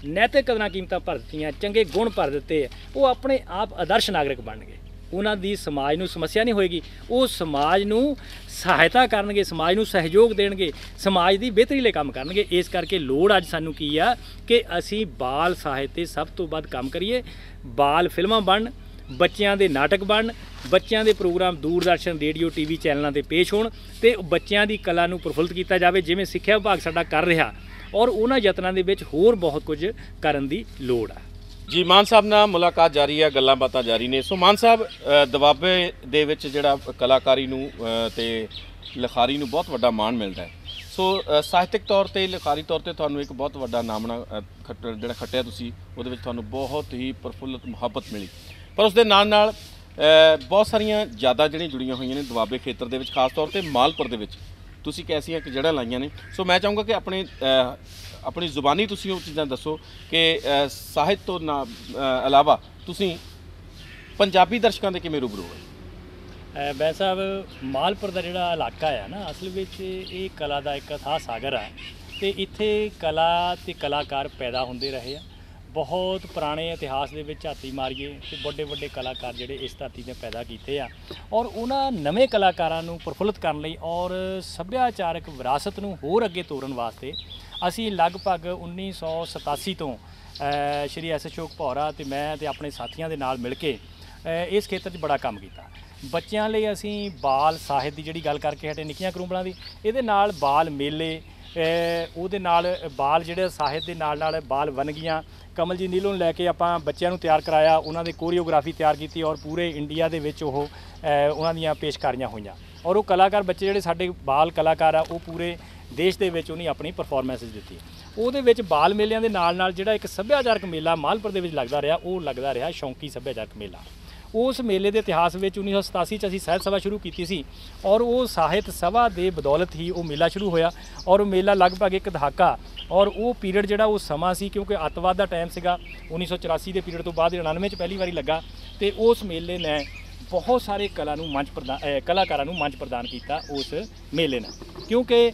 ਨੈਤਿਕ ਕਦਰਾਂ ਕੀਮਤਾਂ ਭਰ ਦਿੱਤੀਆਂ, ਚੰਗੇ ਗੁਣ ਭਰ ਦਿੱਤੇ, ਉਹ ਆਪਣੇ ਆਪ ਆਦਰਸ਼ ਨਾਗਰਿਕ ਬਣਨਗੇ। ਉਹਨਾਂ ਦੀ ਸਮਾਜ ਨੂੰ ਸਮੱਸਿਆ ਨਹੀਂ ਹੋਏਗੀ, ਉਹ ਸਮਾਜ ਨੂੰ ਸਹਾਇਤਾ ਕਰਨਗੇ, ਸਮਾਜ ਨੂੰ ਸਹਿਯੋਗ ਦੇਣਗੇ, ਸਮਾਜ ਦੀ ਬਿਹਤਰੀ ਲਈ ਕੰਮ ਕਰਨਗੇ। ਇਸ ਕਰਕੇ ਲੋੜ ਅੱਜ ਸਾਨੂੰ ਕੀ ਆ ਕਿ ਅਸੀਂ ਬਾਲ ਸਾਹਿਤ 'ਤੇ ਸਭ ਤੋਂ ਵੱਧ ਕੰਮ ਕਰੀਏ। ਬਾਲ ਫਿਲਮਾਂ ਬਣਨ, ਬੱਚਿਆਂ ਦੇ ਨਾਟਕ ਬਣਨ, ਬੱਚਿਆਂ ਦੇ ਪ੍ਰੋਗਰਾਮ ਦੂਰਦਰਸ਼ਨ, ਰੇਡੀਓ, TV ਚੈਨਲਾਂ 'ਤੇ ਪੇਸ਼ ਹੋਣ ਅਤੇ ਬੱਚਿਆਂ ਦੀ ਕਲਾ ਨੂੰ ਪ੍ਰਫੁੱਲਤ ਕੀਤਾ ਜਾਵੇ ਜਿਵੇਂ ਸਿੱਖਿਆ ਵਿਭਾਗ ਸਾਡਾ ਕਰ ਰਿਹਾ। ਔਰ ਉਹਨਾਂ ਯਤਨਾਂ ਦੇ ਵਿੱਚ ਹੋਰ ਬਹੁਤ ਕੁਝ ਕਰਨ ਦੀ ਲੋੜ ਆ। ਜੀ, ਮਾਨ ਸਾਹਿਬ ਨਾਲ ਮੁਲਾਕਾਤ ਜਾਰੀ ਹੈ, ਗੱਲਾਂ ਬਾਤਾਂ ਜਾਰੀ ਨੇ। ਸੋ ਮਾਨ ਸਾਹਿਬ, ਦੁਆਬੇ ਦੇ ਵਿੱਚ ਜਿਹੜਾ ਕਲਾਕਾਰੀ ਨੂੰ ਤੇ ਲਿਖਾਰੀ ਨੂੰ ਬਹੁਤ ਵੱਡਾ ਮਾਣ ਮਿਲਦਾ ਹੈ। ਸੋ ਸਾਹਿਤਕ ਤੌਰ ਤੇ, ਲਿਖਾਰੀ ਤੌਰ ਤੇ ਤੁਹਾਨੂੰ ਇੱਕ ਬਹੁਤ ਵੱਡਾ ਨਾਮਣਾ ਜਿਹੜਾ ਖੱਟਿਆ ਤੁਸੀਂ, ਉਹਦੇ ਵਿੱਚ ਤੁਹਾਨੂੰ ਬਹੁਤ ਹੀ ਪ੍ਰਫੁੱਲਤ ਮੁਹੱਬਤ ਮਿਲੀ। ਪਰ ਉਸ ਦੇ ਨਾਲ ਨਾਲ ਬਹੁਤ ਸਾਰੀਆਂ ਯਾਦਾਂ ਜਿਹੜੀਆਂ ਜੁੜੀਆਂ ਹੋਈਆਂ ਨੇ ਦੁਆਬੇ ਖੇਤਰ ਦੇ ਵਿੱਚ, ਖਾਸ ਤੌਰ ਤੇ ਮਾਲਪੁਰ ਦੇ ਵਿੱਚ ਤੁਸੀਂ ਕੈਸੀਆਂ ਜੜ੍ਹਾਂ ਲਾਈਆਂ ਨੇ। ਸੋ ਮੈਂ ਚਾਹੂੰਗਾ ਕਿ ਆਪਣੀ ਜ਼ੁਬਾਨੀ ਤੁਸੀਂ ਉਹ ਚੀਜ਼ਾਂ ਦੱਸੋ ਕਿ ਸਾਹਿਤ ਤੋਂ ਇਲਾਵਾ ਤੁਸੀਂ ਪੰਜਾਬੀ ਦਰਸ਼ਕਾਂ ਦੇ ਕਿਵੇਂ ਰੂਬਰੂ ਹੋਏ? ਬੈਂਸ ਸਾਹਿਬ, ਮਾਲਪੁਰ ਦਾ ਜਿਹੜਾ ਇਲਾਕਾ ਆ ਨਾ, ਅਸਲ ਵਿੱਚ ਇਹ ਕਲਾ ਦਾ ਇੱਕ ਅਥਾਹ ਸਾਗਰ ਆ ਅਤੇ ਇੱਥੇ ਕਲਾ ਅਤੇ ਕਲਾਕਾਰ ਪੈਦਾ ਹੁੰਦੇ ਰਹੇ ਆ। ਬਹੁਤ ਪੁਰਾਣੇ ਇਤਿਹਾਸ ਦੇ ਵਿੱਚ ਝਾਤੀ ਮਾਰੀਏ ਅਤੇ ਵੱਡੇ ਵੱਡੇ ਕਲਾਕਾਰ ਜਿਹੜੇ ਇਸ ਧਰਤੀ 'ਤੇ ਪੈਦਾ ਕੀਤੇ ਆ ਔਰ ਉਹਨਾਂ ਨਵੇਂ ਕਲਾਕਾਰਾਂ ਨੂੰ ਪ੍ਰਫੁੱਲਿਤ ਕਰਨ ਲਈ ਔਰ ਸੱਭਿਆਚਾਰਕ ਵਿਰਾਸਤ ਨੂੰ ਹੋਰ ਅੱਗੇ ਤੋਰਨ ਵਾਸਤੇ ਅਸੀਂ ਲਗਭਗ 1987 ਤੋਂ ਸ਼੍ਰੀ S ਅਸ਼ੋਕ ਭੌਰਾ ਅਤੇ ਮੈਂ ਅਤੇ ਆਪਣੇ ਸਾਥੀਆਂ ਦੇ ਨਾਲ ਮਿਲ ਕੇ ਇਸ ਖੇਤਰ 'ਚ ਬੜਾ ਕੰਮ ਕੀਤਾ। ਬੱਚਿਆਂ ਲਈ ਅਸੀਂ ਬਾਲ ਸਾਹਿਤ ਦੀ ਜਿਹੜੀ ਗੱਲ ਕਰਕੇ ਹਟੇ, ਨਿੱਕੀਆਂ ਕਰੂੰਬਲਾਂ ਦੀ, ਇਹਦੇ ਨਾਲ ਬਾਲ ਮੇਲੇ, ਉਹਦੇ ਨਾਲ ਬਾਲ ਜਿਹੜੇ ਸਾਹਿਤ ਦੇ ਨਾਲ ਬਾਲ ਵੰਨਗੀਆਂ ਕਮਲਜੀਤ ਨੀਲੋਂ ਲੈ ਕੇ ਆਪਾਂ ਬੱਚਿਆਂ ਨੂੰ ਤਿਆਰ ਕਰਾਇਆ, ਉਹਨਾਂ ਦੀ ਕੋਰੀਓਗ੍ਰਾਫੀ ਤਿਆਰ ਕੀਤੀ ਔਰ ਪੂਰੇ ਇੰਡੀਆ ਦੇ ਵਿੱਚ ਉਹ ਉਹਨਾਂ ਦੀਆਂ ਪੇਸ਼ਕਾਰੀਆਂ ਹੋਈਆਂ। ਔਰ ਉਹ ਕਲਾਕਾਰ ਬੱਚੇ ਜਿਹੜੇ ਸਾਡੇ ਬਾਲ ਕਲਾਕਾਰ ਆ, ਉਹ ਪੂਰੇ ਦੇਸ਼ ਦੇ ਵਿੱਚ ਉਹਨੇ ਆਪਣੀ ਪਰਫਾਰਮੈਂਸਿਸ ਦਿੱਤੀ। ਉਹਦੇ ਵਿੱਚ ਬਾਲ ਮੇਲਿਆਂ ਦੇ ਨਾਲ ਜਿਹੜਾ ਇੱਕ ਸੱਭਿਆਚਾਰਕ ਮੇਲਾ ਮਾਲਪੁਰ ਦੇ ਵਿੱਚ ਲੱਗਦਾ ਰਿਹਾ, ਉਹ ਲੱਗਦਾ ਰਿਹਾ ਸ਼ੌਂਕੀ ਸੱਭਿਆਚਾਰਕ ਮੇਲਾ। ਉਸ ਮੇਲੇ ਦੇ ਇਤਿਹਾਸ ਵਿੱਚ 1987 'ਚ ਅਸੀਂ ਸਾਹਿਤ ਸਭਾ ਸ਼ੁਰੂ ਕੀਤੀ ਸੀ ਔਰ ਉਹ ਸਾਹਿਤ ਸਭਾ ਦੇ ਬਦੌਲਤ ਹੀ ਉਹ ਮੇਲਾ ਸ਼ੁਰੂ ਹੋਇਆ ਔਰ ਉਹ ਮੇਲਾ ਲਗਭਗ ਇੱਕ ਦਹਾਕਾ ਔਰ ਉਹ ਪੀਰੀਅਡ ਜਿਹੜਾ ਉਹ ਸਮਾਂ ਸੀ, ਕਿਉਂਕਿ ਅੱਤਵਾਦ ਦਾ ਟਾਈਮ ਸੀਗਾ 1984 ਦੇ ਪੀਰੀਅਡ ਤੋਂ ਬਾਅਦ 99 'ਚ ਪਹਿਲੀ ਵਾਰੀ ਲੱਗਾ, ਤੇ ਉਸ ਮੇਲੇ ਨੇ ਬਹੁਤ ਸਾਰੇ ਕਲਾਕਾਰਾਂ ਨੂੰ ਮੰਚ ਪ੍ਰਦਾਨ ਕੀਤਾ ਉਸ ਮੇਲੇ ਨੇ, ਕਿਉਂਕਿ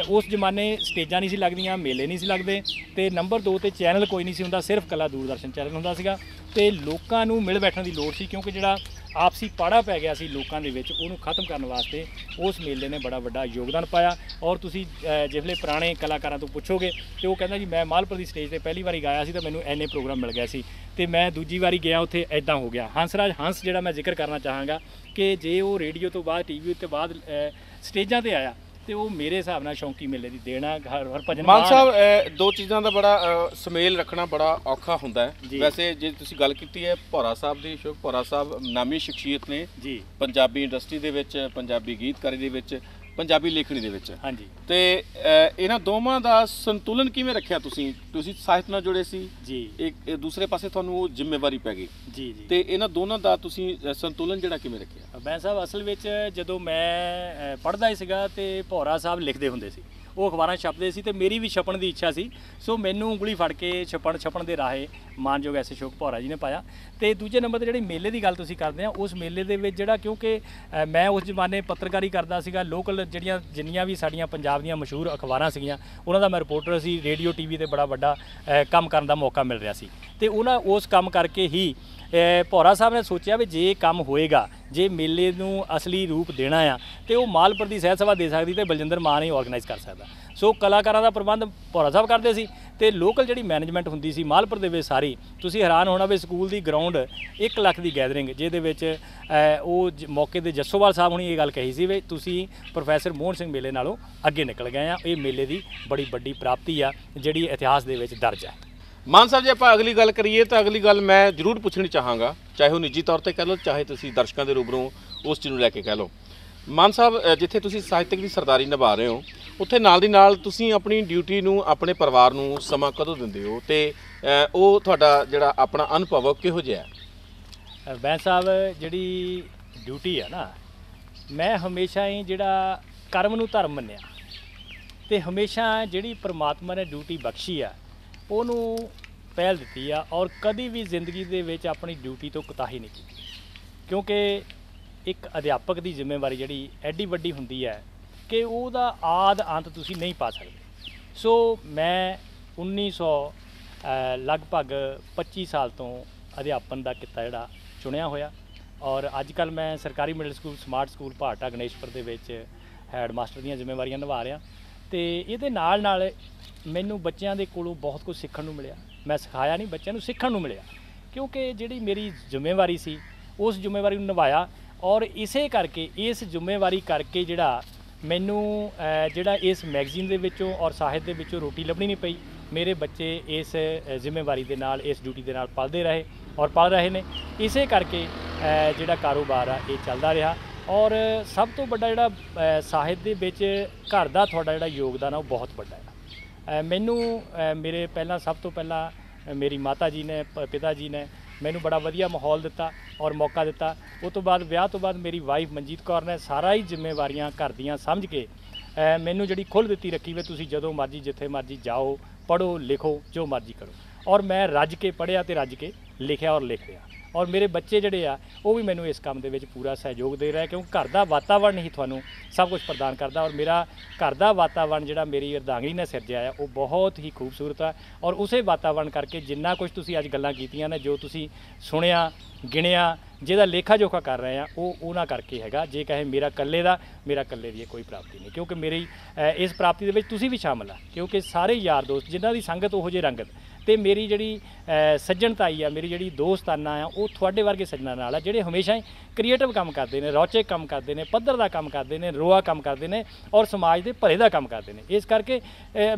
ਉਸ ਜ਼ਮਾਨੇ ਸਟੇਜਾਂ ਨਹੀਂ ਸੀ ਲੱਗਦੀਆਂ, ਮੇਲੇ ਨਹੀਂ ਸੀ ਲੱਗਦੇ, ਤੇ ਨੰਬਰ 2 ਤੇ ਚੈਨਲ ਕੋਈ ਨਹੀਂ ਸੀ ਹੁੰਦਾ, ਸਿਰਫ ਕੱਲਾ ਦੂਰਦਰਸ਼ਨ ਚੈਨਲ ਹੁੰਦਾ ਸੀਗਾ, ਤੇ ਲੋਕਾਂ ਨੂੰ ਮਿਲ ਬੈਠਣ ਦੀ ਲੋੜ ਸੀ, ਕਿਉਂਕਿ ਜਿਹੜਾ ਆਪਸੀ ਪਾੜਾ ਪੈ ਗਿਆ ਸੀ ਲੋਕਾਂ ਦੇ ਵਿੱਚ, ਉਹਨੂੰ ਖਤਮ ਕਰਨ ਵਾਸਤੇ ਉਸ ਮੇਲੇ ਨੇ ਬੜਾ ਵੱਡਾ ਯੋਗਦਾਨ ਪਾਇਆ। ਔਰ ਤੁਸੀਂ ਜਿਸਲੇ ਪੁਰਾਣੇ ਕਲਾਕਾਰਾਂ ਤੋਂ ਪੁੱਛੋਗੇ ਤੇ ਉਹ ਕਹਿੰਦਾ ਜੀ ਮੈਂ ਮਾਲਪੁਰ ਦੀ ਸਟੇਜ ਤੇ ਪਹਿਲੀ ਵਾਰੀ ਗਾਇਆ ਸੀ ਤਾਂ ਮੈਨੂੰ ਐਨੇ ਪ੍ਰੋਗਰਾਮ ਮਿਲ ਗਿਆ ਸੀ, ਤੇ ਮੈਂ ਦੂਜੀ ਵਾਰੀ ਗਿਆ ਉੱਥੇ ਐਦਾਂ ਹੋ ਗਿਆ। ਹੰਸਰਾਜ ਹੰਸ ਜਿਹੜਾ ਮੈਂ ਜ਼ਿਕਰ ਕਰਨਾ ਚਾਹਾਂਗਾ ਕਿ ਜੇ ਉਹ ਰੇਡੀਓ ਤੋਂ ਬਾਅਦ ਟੀਵੀ ਤੋਂ ਬਾਅਦ ਸਟੇਜਾਂ ਤੇ ਆਇਆ ਤੇ ਉਹ ਮੇਰੇ ਹਿਸਾਬ ਨਾਲ ਸ਼ੌਂਕੀ ਮੇਲੇ ਦੀ ਦੇਣਾ। ਹਰਭਜਨ ਮਾਨ ਸਾਹਿਬ, ਦੋ ਚੀਜ਼ਾਂ ਦਾ ਬੜਾ ਸੁਮੇਲ ਰੱਖਣਾ ਬੜਾ ਔਖਾ ਹੁੰਦਾ ਹੈ। ਵੈਸੇ ਜੇ ਤੁਸੀਂ ਗੱਲ ਕੀਤੀ ਹੈ ਭੌਰਾ ਸਾਹਿਬ ਦੀ, ਅਸ਼ੋਕ ਭੌਰਾ ਸਾਹਿਬ ਨਾਮੀ ਸ਼ਖਸੀਅਤ ਨੇ ਜੀ ਪੰਜਾਬੀ ਇੰਡਸਟਰੀ ਦੇ ਵਿੱਚ, ਪੰਜਾਬੀ ਗੀਤਕਾਰੀ ਦੇ ਵਿੱਚ, ਪੰਜਾਬੀ ਲੇਖਣੀ ਦੇ ਵਿੱਚ। ਹਾਂਜੀ। ਤੇ ਇਹਨਾਂ ਦੋਵਾਂ ਦਾ ਸੰਤੁਲਨ ਕਿਵੇਂ ਰੱਖਿਆ ਤੁਸੀਂ? ਤੁਸੀਂ ਸਾਹਿਤ ਨਾਲ ਜੁੜੇ ਸੀ ਜੀ, ਇੱਕ ਦੂਸਰੇ ਪਾਸੇ ਤੁਹਾਨੂੰ ਉਹ ਜ਼ਿੰਮੇਵਾਰੀ ਪੈ ਗਈ ਜੀ ਜੀ, ਤੇ ਇਹਨਾਂ ਦੋਨਾਂ ਦਾ ਤੁਸੀਂ ਸੰਤੁਲਨ ਜਿਹੜਾ ਕਿਵੇਂ ਰੱਖਿਆ? ਬੈਂ ਸਾਹਿਬ, ਅਸਲ ਵਿੱਚ ਜਦੋਂ ਮੈਂ ਪੜ੍ਹਦਾ ਹੀ ਸੀਗਾ ਤੇ ਭੌਰਾ ਸਾਹਿਬ ਲਿਖਦੇ ਹੁੰਦੇ ਸੀ, ਉਹ ਅਖਬਾਰਾਂ ਛਪਦੇ ਸੀ, ਤੇ ਮੇਰੀ ਵੀ ਛਪਣ ਦੀ ਇੱਛਾ ਸੀ, ਸੋ ਮੈਨੂੰ ਉਂਗਲੀ ਫੜ ਕੇ ਛਪਣ ਦੇ ਰਾਹੇ ਮਾਨਯੋਗ ਐਸ ਅਸ਼ੋਕ ਭੌਰਾ ਜੀ ਨੇ ਪਾਇਆ। ਤੇ ਦੂਜੇ ਨੰਬਰ 'ਤੇ ਜਿਹੜੀ ਮੇਲੇ ਦੀ ਗੱਲ ਤੁਸੀਂ ਕਰਦੇ ਆ, ਉਸ ਮੇਲੇ ਦੇ ਵਿੱਚ ਜਿਹੜਾ, ਕਿਉਂਕਿ ਮੈਂ ਉਸ ਜ਼ਮਾਨੇ ਪੱਤਰਕਾਰੀ ਕਰਦਾ ਸੀਗਾ, ਲੋਕਲ ਜਿੰਨੀਆਂ ਵੀ ਸਾਡੀਆਂ ਪੰਜਾਬ ਦੀਆਂ ਮਸ਼ਹੂਰ ਅਖਬਾਰਾਂ ਸੀਗੀਆਂ ਉਹਨਾਂ ਦਾ ਮੈਂ ਰਿਪੋਰਟਰ ਸੀ, ਰੇਡੀਓ ਟੀਵੀ 'ਤੇ ਬੜਾ ਵੱਡਾ ਕੰਮ ਕਰਨ ਦਾ ਮੌਕਾ ਮਿਲ ਰਿਹਾ ਸੀ, ਤੇ ਉਸ ਕੰਮ ਕਰਕੇ ਹੀ ਭੌਰਾ ਸਾਹਿਬ ਨੇ ਸੋਚਿਆ ਵੀ ਜੇ ਕੰਮ ਹੋਏਗਾ, ਜੇ ਮੇਲੇ ਨੂੰ ਅਸਲੀ ਰੂਪ ਦੇਣਾ ਆ ਤੇ ਉਹ ਮਾਲਪੁਰ ਦੀ ਸਾਹਿਤ ਸਭਾ ਦੇ ਸਕਦੀ ਤੇ ਬਲਜਿੰਦਰ ਮਾਨ ਹੀ ਆਰਗੇਨਾਈਜ਼ ਕਰ ਸਕਦਾ। ਸੋ ਕਲਾਕਾਰਾਂ ਦਾ ਪ੍ਰਬੰਧ ਭੌਰਾ ਸਾਹਿਬ ਕਰਦੇ ਸੀ, ਤੇ ਲੋਕਲ ਜਿਹੜੀ ਮੈਨੇਜਮੈਂਟ ਹੁੰਦੀ ਸੀ ਮਾਲਪੁਰ ਦੇ ਵਿੱਚ ਸਾਰੀ, ਤੁਸੀਂ ਹੈਰਾਨ ਹੋਣਾ ਵੀ ਸਕੂਲ ਦੀ ਗਰਾਊਂਡ 1 ਲੱਖ ਦੀ ਗੈਦਰਿੰਗ, ਜਿਹਦੇ ਵਿੱਚ ਉਹ ਮੌਕੇ ਦੇ ਜੱਸੋਵਾਲ ਸਾਹਿਬ ਹੁਣੀ ਇਹ ਗੱਲ ਕਹੀ ਸੀ ਵੀ ਤੁਸੀਂ ਪ੍ਰੋਫੈਸਰ ਮੋਹਨ ਸਿੰਘ ਮੇਲੇ ਨਾਲੋਂ ਅੱਗੇ ਨਿਕਲ ਗਏ ਆ, ਇਹ ਮੇਲੇ ਦੀ ਬੜੀ ਵੱਡੀ ਪ੍ਰਾਪਤੀ ਆ ਜਿਹੜੀ ਇਤਿਹਾਸ ਦੇ ਵਿੱਚ ਦਰਜ ਹੈ। ਮਾਨ ਸਾਹਿਬ, ਜੇ ਆਪਾਂ ਅਗਲੀ ਗੱਲ ਕਰੀਏ ਤਾਂ ਅਗਲੀ ਗੱਲ ਮੈਂ ਜ਼ਰੂਰ ਪੁੱਛਣੀ ਚਾਹਾਂਗਾ, ਚਾਹੇ ਉਹ ਨਿੱਜੀ ਤੌਰ ਤੇ ਕਹਿ ਲਓ, ਚਾਹੇ ਤੁਸੀਂ ਦਰਸ਼ਕਾਂ ਦੇ ਰੂਬਰੂ ਉਸ ਚੀਜ਼ ਨੂੰ ਲੈ ਕੇ ਕਹਿ ਲਓ। ਮਾਨ ਸਾਹਿਬ, ਜਿੱਥੇ ਤੁਸੀਂ ਸਾਹਿਤਕ ਦੀ ਸਰਦਾਰੀ ਨਿਭਾ ਰਹੇ ਹੋ, ਉੱਥੇ ਨਾਲ ਦੀ ਨਾਲ ਤੁਸੀਂ ਆਪਣੀ ਡਿਊਟੀ ਨੂੰ, ਆਪਣੇ ਪਰਿਵਾਰ ਨੂੰ ਸਮਾਂ ਕਦੋਂ ਦਿੰਦੇ ਹੋ, ਤੇ ਉਹ ਤੁਹਾਡਾ ਜਿਹੜਾ ਆਪਣਾ ਅਨੁਭਵ ਕਿਹੋ ਜਿਹਾ ਹੈ? ਬੈਂ ਸਾਹਿਬ, ਜਿਹੜੀ ਡਿਊਟੀ ਆ ਨਾ, ਮੈਂ ਹਮੇਸ਼ਾ ਹੀ ਜਿਹੜਾ ਕਰਮ ਨੂੰ ਧਰਮ ਮੰਨਿਆ, ਤੇ ਹਮੇਸ਼ਾ ਜਿਹੜੀ ਪਰਮਾਤਮਾ ਨੇ ਡਿਊਟੀ ਬਖਸ਼ੀ ਆ ਉਹਨੂੰ ਪਹਿਲ ਦਿੱਤੀ ਆ, ਔਰ ਕਦੀ ਵੀ ਜ਼ਿੰਦਗੀ ਦੇ ਵਿੱਚ ਆਪਣੀ ਡਿਊਟੀ ਤੋਂ ਕੁਤਾਹੀ ਨਹੀਂ ਕੀਤੀ, ਕਿਉਂਕਿ ਇੱਕ ਅਧਿਆਪਕ ਦੀ ਜ਼ਿੰਮੇਵਾਰੀ ਜਿਹੜੀ ਐਡੀ ਵੱਡੀ ਹੁੰਦੀ ਹੈ ਕਿ ਉਹਦਾ ਆਦ ਅੰਤ ਤੁਸੀਂ ਨਹੀਂ ਪਾ ਸਕਦੇ। ਸੋ ਮੈਂ 1900 ਲਗਭਗ 25 ਸਾਲ ਤੋਂ ਅਧਿਆਪਨ ਦਾ ਕਿੱਤਾ ਜਿਹੜਾ ਚੁਣਿਆ ਹੋਇਆ, ਔਰ ਅੱਜ ਕੱਲ੍ਹ ਮੈਂ ਸਰਕਾਰੀ ਮਿਡਲ ਸਕੂਲ ਸਮਾਰਟ ਸਕੂਲ ਭਾਟਾ ਗਣੇਸ਼ਪੁਰ ਦੇ ਵਿੱਚ ਹੈਡ ਮਾਸਟਰ ਦੀਆਂ ਜ਼ਿੰਮੇਵਾਰੀਆਂ ਨਿਭਾ ਰਿਹਾ, ਤੇ ਇਹਦੇ ਨਾਲ ਮੈਨੂੰ ਬੱਚਿਆਂ ਦੇ ਕੋਲੋਂ ਬਹੁਤ ਕੁਝ ਸਿੱਖਣ ਨੂੰ ਮਿਲਿਆ। ਮੈਂ ਸਿਖਾਇਆ ਨਹੀਂ, ਬੱਚਿਆਂ ਨੂੰ ਸਿੱਖਣ ਨੂੰ ਮਿਲਿਆ, ਕਿਉਂਕਿ ਜਿਹੜੀ ਮੇਰੀ ਜ਼ਿੰਮੇਵਾਰੀ ਸੀ ਉਸ ਜ਼ਿੰਮੇਵਾਰੀ ਨੂੰ ਨਿਭਾਇਆ, ਔਰ ਇਸੇ ਕਰਕੇ ਇਸ ਜ਼ਿੰਮੇਵਾਰੀ ਕਰਕੇ ਜਿਹੜਾ ਮੈਨੂੰ ਜਿਹੜਾ ਇਸ ਮੈਗਜ਼ੀਨ ਦੇ ਵਿੱਚੋਂ ਔਰ ਸਾਹਿਤ ਦੇ ਵਿੱਚੋਂ ਰੋਟੀ ਲੱਭਣੀ ਨਹੀਂ ਪਈ। ਮੇਰੇ ਬੱਚੇ ਇਸ ਜ਼ਿੰਮੇਵਾਰੀ ਦੇ ਨਾਲ, ਇਸ ਡਿਊਟੀ ਦੇ ਨਾਲ ਪਲਦੇ ਰਹੇ ਔਰ ਪਲ ਰਹੇ ਨੇ, ਇਸੇ ਕਰਕੇ ਜਿਹੜਾ ਕਾਰੋਬਾਰ ਆ ਇਹ ਚੱਲਦਾ ਰਿਹਾ। ਔਰ ਸਭ ਤੋਂ ਵੱਡਾ ਜਿਹੜਾ ਸਾਹਿਤ ਦੇ ਵਿੱਚ ਘਰ ਦਾ ਤੁਹਾਡਾ ਜਿਹੜਾ ਯੋਗਦਾਨ ਆ ਉਹ ਬਹੁਤ ਵੱਡਾ ਹੈ। ਮੈਨੂੰ ਮੇਰੇ ਸਭ ਤੋਂ ਪਹਿਲਾਂ ਮੇਰੀ ਮਾਤਾ ਜੀ ਨੇ, ਪਿਤਾ ਜੀ ਨੇ ਮੈਨੂੰ ਬੜਾ ਵਧੀਆ ਮਾਹੌਲ ਦਿੱਤਾ ਔਰ ਮੌਕਾ ਦਿੱਤਾ। ਉਸ ਤੋਂ ਬਾਅਦ ਵਿਆਹ ਤੋਂ ਬਾਅਦ ਮੇਰੀ ਵਾਈਫ ਮਨਜੀਤ ਕੌਰ ਨੇ ਸਾਰਾ ਹੀ ਜ਼ਿੰਮੇਵਾਰੀਆਂ ਘਰ ਦੀਆਂ ਸਮਝ ਕੇ ਮੈਨੂੰ ਜਿਹੜੀ ਖੁੱਲ੍ਹ ਦਿੱਤੀ ਰੱਖੀ ਵੀ ਤੁਸੀਂ ਜਦੋਂ ਮਰਜ਼ੀ ਜਿੱਥੇ ਮਰਜ਼ੀ ਜਾਓ, ਪੜ੍ਹੋ, ਲਿਖੋ, ਜੋ ਮਰਜ਼ੀ ਕਰੋ, ਔਰ ਮੈਂ ਰੱਜ ਕੇ ਪੜ੍ਹਿਆ ਤੇ ਰੱਜ ਕੇ ਲਿਖਿਆ ਔਰ ਲਿਖ ਰਿਹਾ। ਔਰ ਮੇਰੇ ਬੱਚੇ ਜਿਹੜੇ ਆ ਉਹ ਵੀ ਮੈਨੂੰ ਇਸ ਕੰਮ ਦੇ ਵਿੱਚ ਪੂਰਾ ਸਹਿਯੋਗ ਦੇ ਰਿਹਾ, ਕਿਉਂਕਿ ਘਰ ਦਾ ਵਾਤਾਵਰਨ ਹੀ ਤੁਹਾਨੂੰ ਸਭ ਕੁਝ ਪ੍ਰਦਾਨ ਕਰਦਾ। ਔਰ ਮੇਰਾ ਘਰ ਦਾ ਵਾਤਾਵਰਨ ਜਿਹੜਾ ਮੇਰੀ ਅਰਧਾਂਗਣੀ ਨੇ ਸਿਰਜਿਆ ਆ ਉਹ ਬਹੁਤ ਹੀ ਖੂਬਸੂਰਤ ਆ, ਔਰ ਉਸੇ ਵਾਤਾਵਰਨ ਕਰਕੇ ਜਿੰਨਾ ਕੁਝ ਤੁਸੀਂ ਅੱਜ ਗੱਲਾਂ ਕੀਤੀਆਂ ਨੇ, ਜੋ ਤੁਸੀਂ ਸੁਣਿਆ, ਗਿਣਿਆ, ਜਿਹਦਾ ਲੇਖਾ ਜੋਖਾ ਕਰ ਰਹੇ ਆ ਉਹ ਉਹਨਾਂ ਕਰਕੇ ਹੈਗਾ। ਜੇ ਕਹੇ ਮੇਰਾ ਇਕੱਲੇ ਦੀ ਇਹ ਕੋਈ ਪ੍ਰਾਪਤੀ ਨਹੀਂ, ਕਿਉਂਕਿ ਮੇਰੀ ਇਸ ਪ੍ਰਾਪਤੀ ਦੇ ਵਿੱਚ ਤੁਸੀਂ ਵੀ ਸ਼ਾਮਲ ਆ, ਕਿਉਂਕਿ ਸਾਰੇ ਯਾਰ ਦੋਸਤ ਜਿਨ੍ਹਾਂ ਦੀ ਸੰਗਤ ਉਹੋ ਜਿਹੇ ਰੰਗਤ ਤੇ ਮੇਰੀ ਜਿਹੜੀ ਸੱਜਣਤਾਈ ਆ, ਮੇਰੀ ਜਿਹੜੀ ਦੋਸਤਾਨਾ ਆ, ਉਹ ਤੁਹਾਡੇ ਵਰਗੇ ਸੱਜਣਾ ਨਾਲ ਆ ਜਿਹੜੇ ਹਮੇਸ਼ਾ ਹੀ ਕ੍ਰੀਏਟਿਵ ਕੰਮ ਕਰਦੇ ਨੇ, ਰੌਚਕ ਕੰਮ ਕਰਦੇ ਨੇ, ਪੱਧਰ ਦਾ ਕੰਮ ਕਰਦੇ ਨੇ, ਰੋਆ ਕੰਮ ਕਰਦੇ ਨੇ ਔਰ ਸਮਾਜ ਦੇ ਭਲੇ ਦਾ ਕੰਮ ਕਰਦੇ ਨੇ। ਇਸ ਕਰਕੇ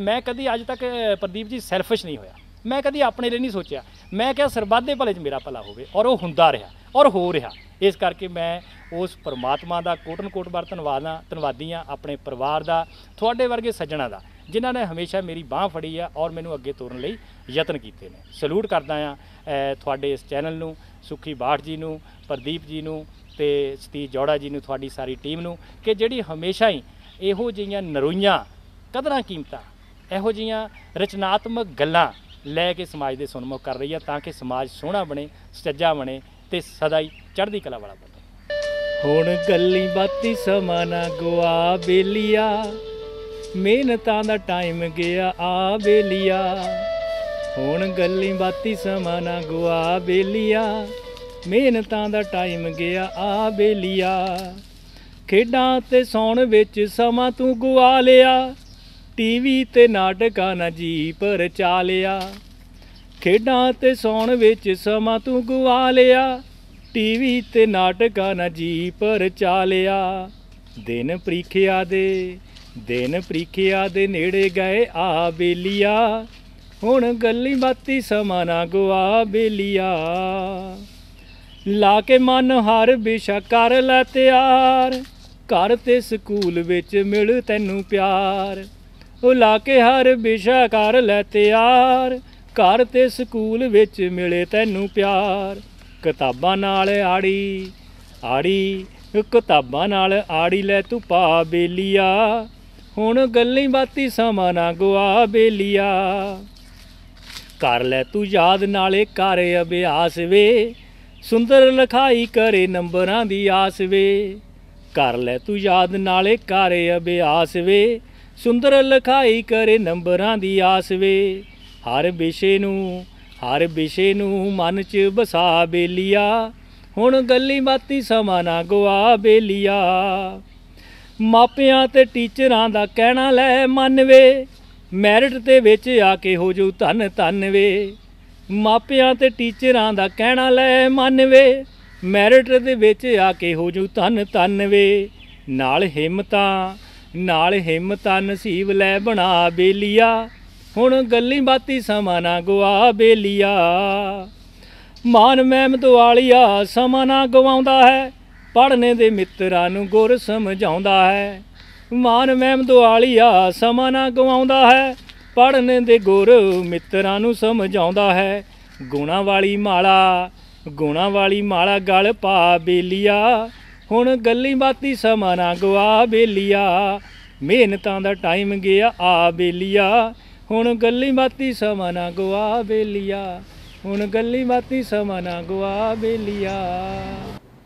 ਮੈਂ ਕਦੀ ਅੱਜ ਤੱਕ ਪ੍ਰਦੀਪ ਜੀ ਸੈਲਫਿਸ਼ ਨਹੀਂ ਹੋਇਆ, ਮੈਂ ਕਦੀ ਆਪਣੇ ਲਈ ਨਹੀਂ ਸੋਚਿਆ। ਮੈਂ ਕਿਹਾ ਸਰਬੱਤ ਦੇ ਭਲੇ 'ਚ ਮੇਰਾ ਭਲਾ ਹੋਵੇ ਔਰ ਉਹ ਹੁੰਦਾ ਰਿਹਾ ਔਰ ਹੋ ਰਿਹਾ। ਇਸ ਕਰਕੇ ਮੈਂ ਉਸ ਪਰਮਾਤਮਾ ਦਾ ਕੋਟਨ ਕੋਟ ਬਾਰ ਧੰਨਵਾਦੀ ਹਾਂ, ਆਪਣੇ ਪਰਿਵਾਰ ਦਾ, ਤੁਹਾਡੇ ਵਰਗੇ ਸੱਜਣਾ ਦਾ ਜਿਨ੍ਹਾਂ ਨੇ ਹਮੇਸ਼ਾ ਮੇਰੀ ਬਾਂਹ ਫੜੀ ਆ ਔਰ ਮੈਨੂੰ ਅੱਗੇ ਤੋਰਨ ਲਈ ਯਤਨ ਕੀਤੇ ਨੇ। ਸਲੂਟ ਕਰਦਾ ਹਾਂ ਤੁਹਾਡੇ ਇਸ ਚੈਨਲ ਨੂੰ, ਸੁੱਖੀ ਬਾਠ ਜੀ ਨੂੰ, ਪ੍ਰਦੀਪ ਜੀ ਨੂੰ ਤੇ ਸਤੀਸ਼ ਜੌੜਾ ਜੀ ਨੂੰ, ਤੁਹਾਡੀ ਸਾਰੀ ਟੀਮ ਨੂੰ, ਕਿ ਜਿਹੜੀ ਹਮੇਸ਼ਾ ਹੀ ਇਹੋ ਜਿਹੀਆਂ ਨਰੋਈਆਂ ਕਦਰਾਂ ਕੀਮਤਾਂ, ਇਹੋ ਜਿਹੀਆਂ ਰਚਨਾਤਮਕ ਗੱਲਾਂ ਲੈ ਕੇ ਸਮਾਜ ਦੇ ਸਨਮੁਖ ਕਰ ਰਹੀ ਆ, ਤਾਂ ਕਿ ਸਮਾਜ ਸੋਹਣਾ ਬਣੇ, ਸੱਜਾ ਬਣੇ ਤੇ ਸਦਾ ਹੀ ਚੜ੍ਹਦੀ ਕਲਾ ਵਾਲਾ ਬਣੇ। ਹੁਣ ਗੱਲੀ ਬਾਤੀ ਸਮਾਂ ਨਾ ਗੁਆ ਬੇਲੀਆ, ਮਿਹਨਤਾਂ ਦਾ ਟਾਈਮ ਗਿਆ ਆ ਬੇਲੀਆ। ਹੁਣ ਗੱਲੀ ਬਾਤੀ ਸਮਾਂ ਨਾ ਗੁਆ ਬੇਲੀਆ, ਮਿਹਨਤਾਂ ਦਾ ਟਾਈਮ ਗਿਆ ਆ ਬੇਲੀਆ। ਖੇਡਾਂ ਤੇ ਸੌਣ ਵਿੱਚ ਸਮਾਂ ਤੂੰ ਗੁਆ ਲਿਆ, ਟੀਵੀ ਤੇ ਨਾਟਕਾਂ ਨਾ ਜੀ ਪਰਚਾ ਲਿਆ। ਖੇਡਾਂ ਤੇ ਸੌਣ ਵਿੱਚ ਸਮਾਂ ਤੂੰ ਗੁਆ ਲਿਆ, ਟੀਵੀ ਤੇ ਨਾਟਕਾਂ ਨਾ ਜੀ ਪਰਚਾ ਲਿਆ। ਦਿਨ ਪ੍ਰੀਖਿਆ ਦੇ ਨੇੜੇ ਗਏ ਆ ਬੇਲੀਆ, ਹੁਣ ਗੱਲੀ ਬਾਤੀ ਸਮਾਂ ਨਾ ਗੁਆ ਬੇਲੀਆ। ਲਾ ਕੇ ਮਨ ਹਰ ਵਿਸ਼ਾ ਕਰ ਲੈ ਤਿਆਰ, ਘਰ ਤੇ ਸਕੂਲ ਵਿੱਚ ਮਿਲ ਤੈਨੂੰ ਪਿਆਰ। ਉਹ ਲਾ ਕੇ ਹਰ ਵਿਸ਼ਾ ਕਰ ਲੈ ਤਿਆਰ, ਘਰ ਤੇ ਸਕੂਲ ਵਿੱਚ ਮਿਲੇ ਤੈਨੂੰ ਪਿਆਰ। ਕਿਤਾਬਾਂ ਨਾਲ ਕਿਤਾਬਾਂ ਨਾਲ ਆੜੀ ਲੈ ਤੂੰ ਪਾ ਬੇਲੀਆ, ਹੁਣ ਗੱਲੀ ਬਾਤੀ ਸਮਾਂ ਨਾ ਗੁਆ ਬੇਲੀਆ। ਕਰ ਲੈ ਤੂੰ ਯਾਦ ਨਾਲੇ ਕਰ ਅਭਿਆਸ ਵੇ, ਸੁੰਦਰ ਲਿਖਾਈ ਕਰੇ ਨੰਬਰਾਂ ਦੀ ਆਸ ਵੇ। ਕਰ ਲੈ ਤੂੰ ਯਾਦ ਨਾਲੇ ਕਰ ਅਭਿਆਸ ਵੇ, ਸੁੰਦਰ ਲਿਖਾਈ ਕਰੇ ਨੰਬਰਾਂ ਦੀ ਆਸ ਵੇ। ਹਰ ਵਿਸ਼ੇ ਨੂੰ ਮਨ 'ਚ ਵਸਾ ਬੇਲੀਆ, ਹੁਣ ਗੱਲੀ ਬਾਤੀ ਸਮਾਂ ਨਾ ਗੁਆ ਬੇਲੀਆ। ਮਾਪਿਆਂ ਤੇ ਟੀਚਰਾਂ ਦਾ ਕਹਿਣਾ ਲੈ ਮੰਨ ਵੇ, ਮੈਰਿਟ ਦੇ ਵਿੱਚ ਆ ਕੇ ਹੋ ਜਾਊ ਧੰਨ ਧੰਨ ਵੇ। ਮਾਪਿਆਂ ਤੇ ਟੀਚਰਾਂ ਦਾ ਕਹਿਣਾ ਲੈ ਮੰਨ ਵੇ, ਮੈਰਿਟ ਦੇ ਵਿੱਚ ਆ ਕੇ ਹੋ ਜਾਊ ਧੰਨ ਧੰਨ ਵੇ। ਨਾਲ ਹਿੰਮਤਾਂ ਨਸੀਬ ਲੈ ਬਣਾ ਬੇਲੀਆ, ਹੁਣ ਗੱਲੀ ਬਾਤੀ ਸਮਾਂ ਨਾ ਗੁਆ ਬੇਲੀਆ। ਮਾਨ ਮਹਿਮਦ ਵਾਲੀਆ ਸਮਾਂ ਨਾ ਗਵਾਉਂਦਾ ਹੈ, ਪੜ੍ਹਨੇ ਦੇ ਮਿੱਤਰਾਂ ਨੂੰ ਗੁਰ ਸਮਝਾਉਂਦਾ ਹੈ। ਮਾਨ ਮਹਿਮਦ ਵਾਲੀਆ ਸਮਾਂ ਨਾ ਗਵਾਉਂਦਾ ਹੈ, ਪੜ੍ਹਨੇ ਦੇ ਗੁਰ ਮਿੱਤਰਾਂ ਨੂੰ ਸਮਝਾਉਂਦਾ ਹੈ। ਗੁਣਾਂ ਵਾਲੀ ਮਾਲਾ ਗਲ ਪਾ ਬੇਲੀਆ, ਹੁਣ ਗੱਲੀ ਬਾਤੀ ਸਮਾਂ ਨਾ ਗੁਆ ਬੇਲੀਆ। ਮਿਹਨਤਾਂ ਦਾ ਟਾਈਮ ਗਿਆ ਆ ਬੇਲੀਆ, ਹੁਣ ਗੱਲੀ ਬਾਤੀ ਸਮਾਂ ਨਾ ਗੁਆ ਬੇਲੀਆ, ਹੁਣ ਗੱਲੀ ਬਾਤੀ ਸਮਾਂ ਨਾ ਗੁਆ ਬੇਲੀਆ।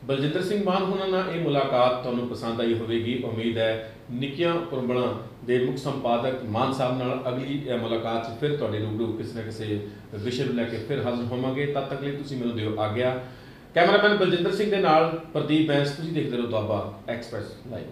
ਬਲਜਿੰਦਰ ਸਿੰਘ ਮਾਨ ਹੋਣਾ ਨਾਲ ਇਹ ਮੁਲਾਕਾਤ ਤੁਹਾਨੂੰ ਪਸੰਦ ਆਈ ਹੋਵੇਗੀ। ਉਮੀਦ ਹੈ ਨਿੱਕੀਆਂ ਪੁਰਬਲਾਂ ਦੇ ਮੁੱਖ ਸੰਪਾਦਕ ਮਾਨ ਸਾਹਿਬ ਨਾਲ ਅਗਲੀ ਮੁਲਾਕਾਤ 'ਚ ਫਿਰ ਤੁਹਾਡੇ ਰੂਬਰੂ ਕਿਸੇ ਨਾ ਕਿਸੇ ਵਿਸ਼ੇ ਨੂੰ ਲੈ ਕੇ ਫਿਰ ਹਾਜ਼ਰ ਹੋਵਾਂਗੇ। ਤਦ ਤੱਕ ਲਈ ਤੁਸੀਂ ਮੈਨੂੰ ਦਿਓ ਆਗਿਆ। ਕੈਮਰਾਮੈਨ ਬਲਜਿੰਦਰ ਸਿੰਘ ਦੇ ਨਾਲ ਪ੍ਰਦੀਪ ਬੈਂਸ, ਤੁਸੀਂ ਦੇਖਦੇ ਰਹੋ ਦੁਆਬਾ ਐਕਸਪ੍ਰੈਸ ਲਾਈਵ।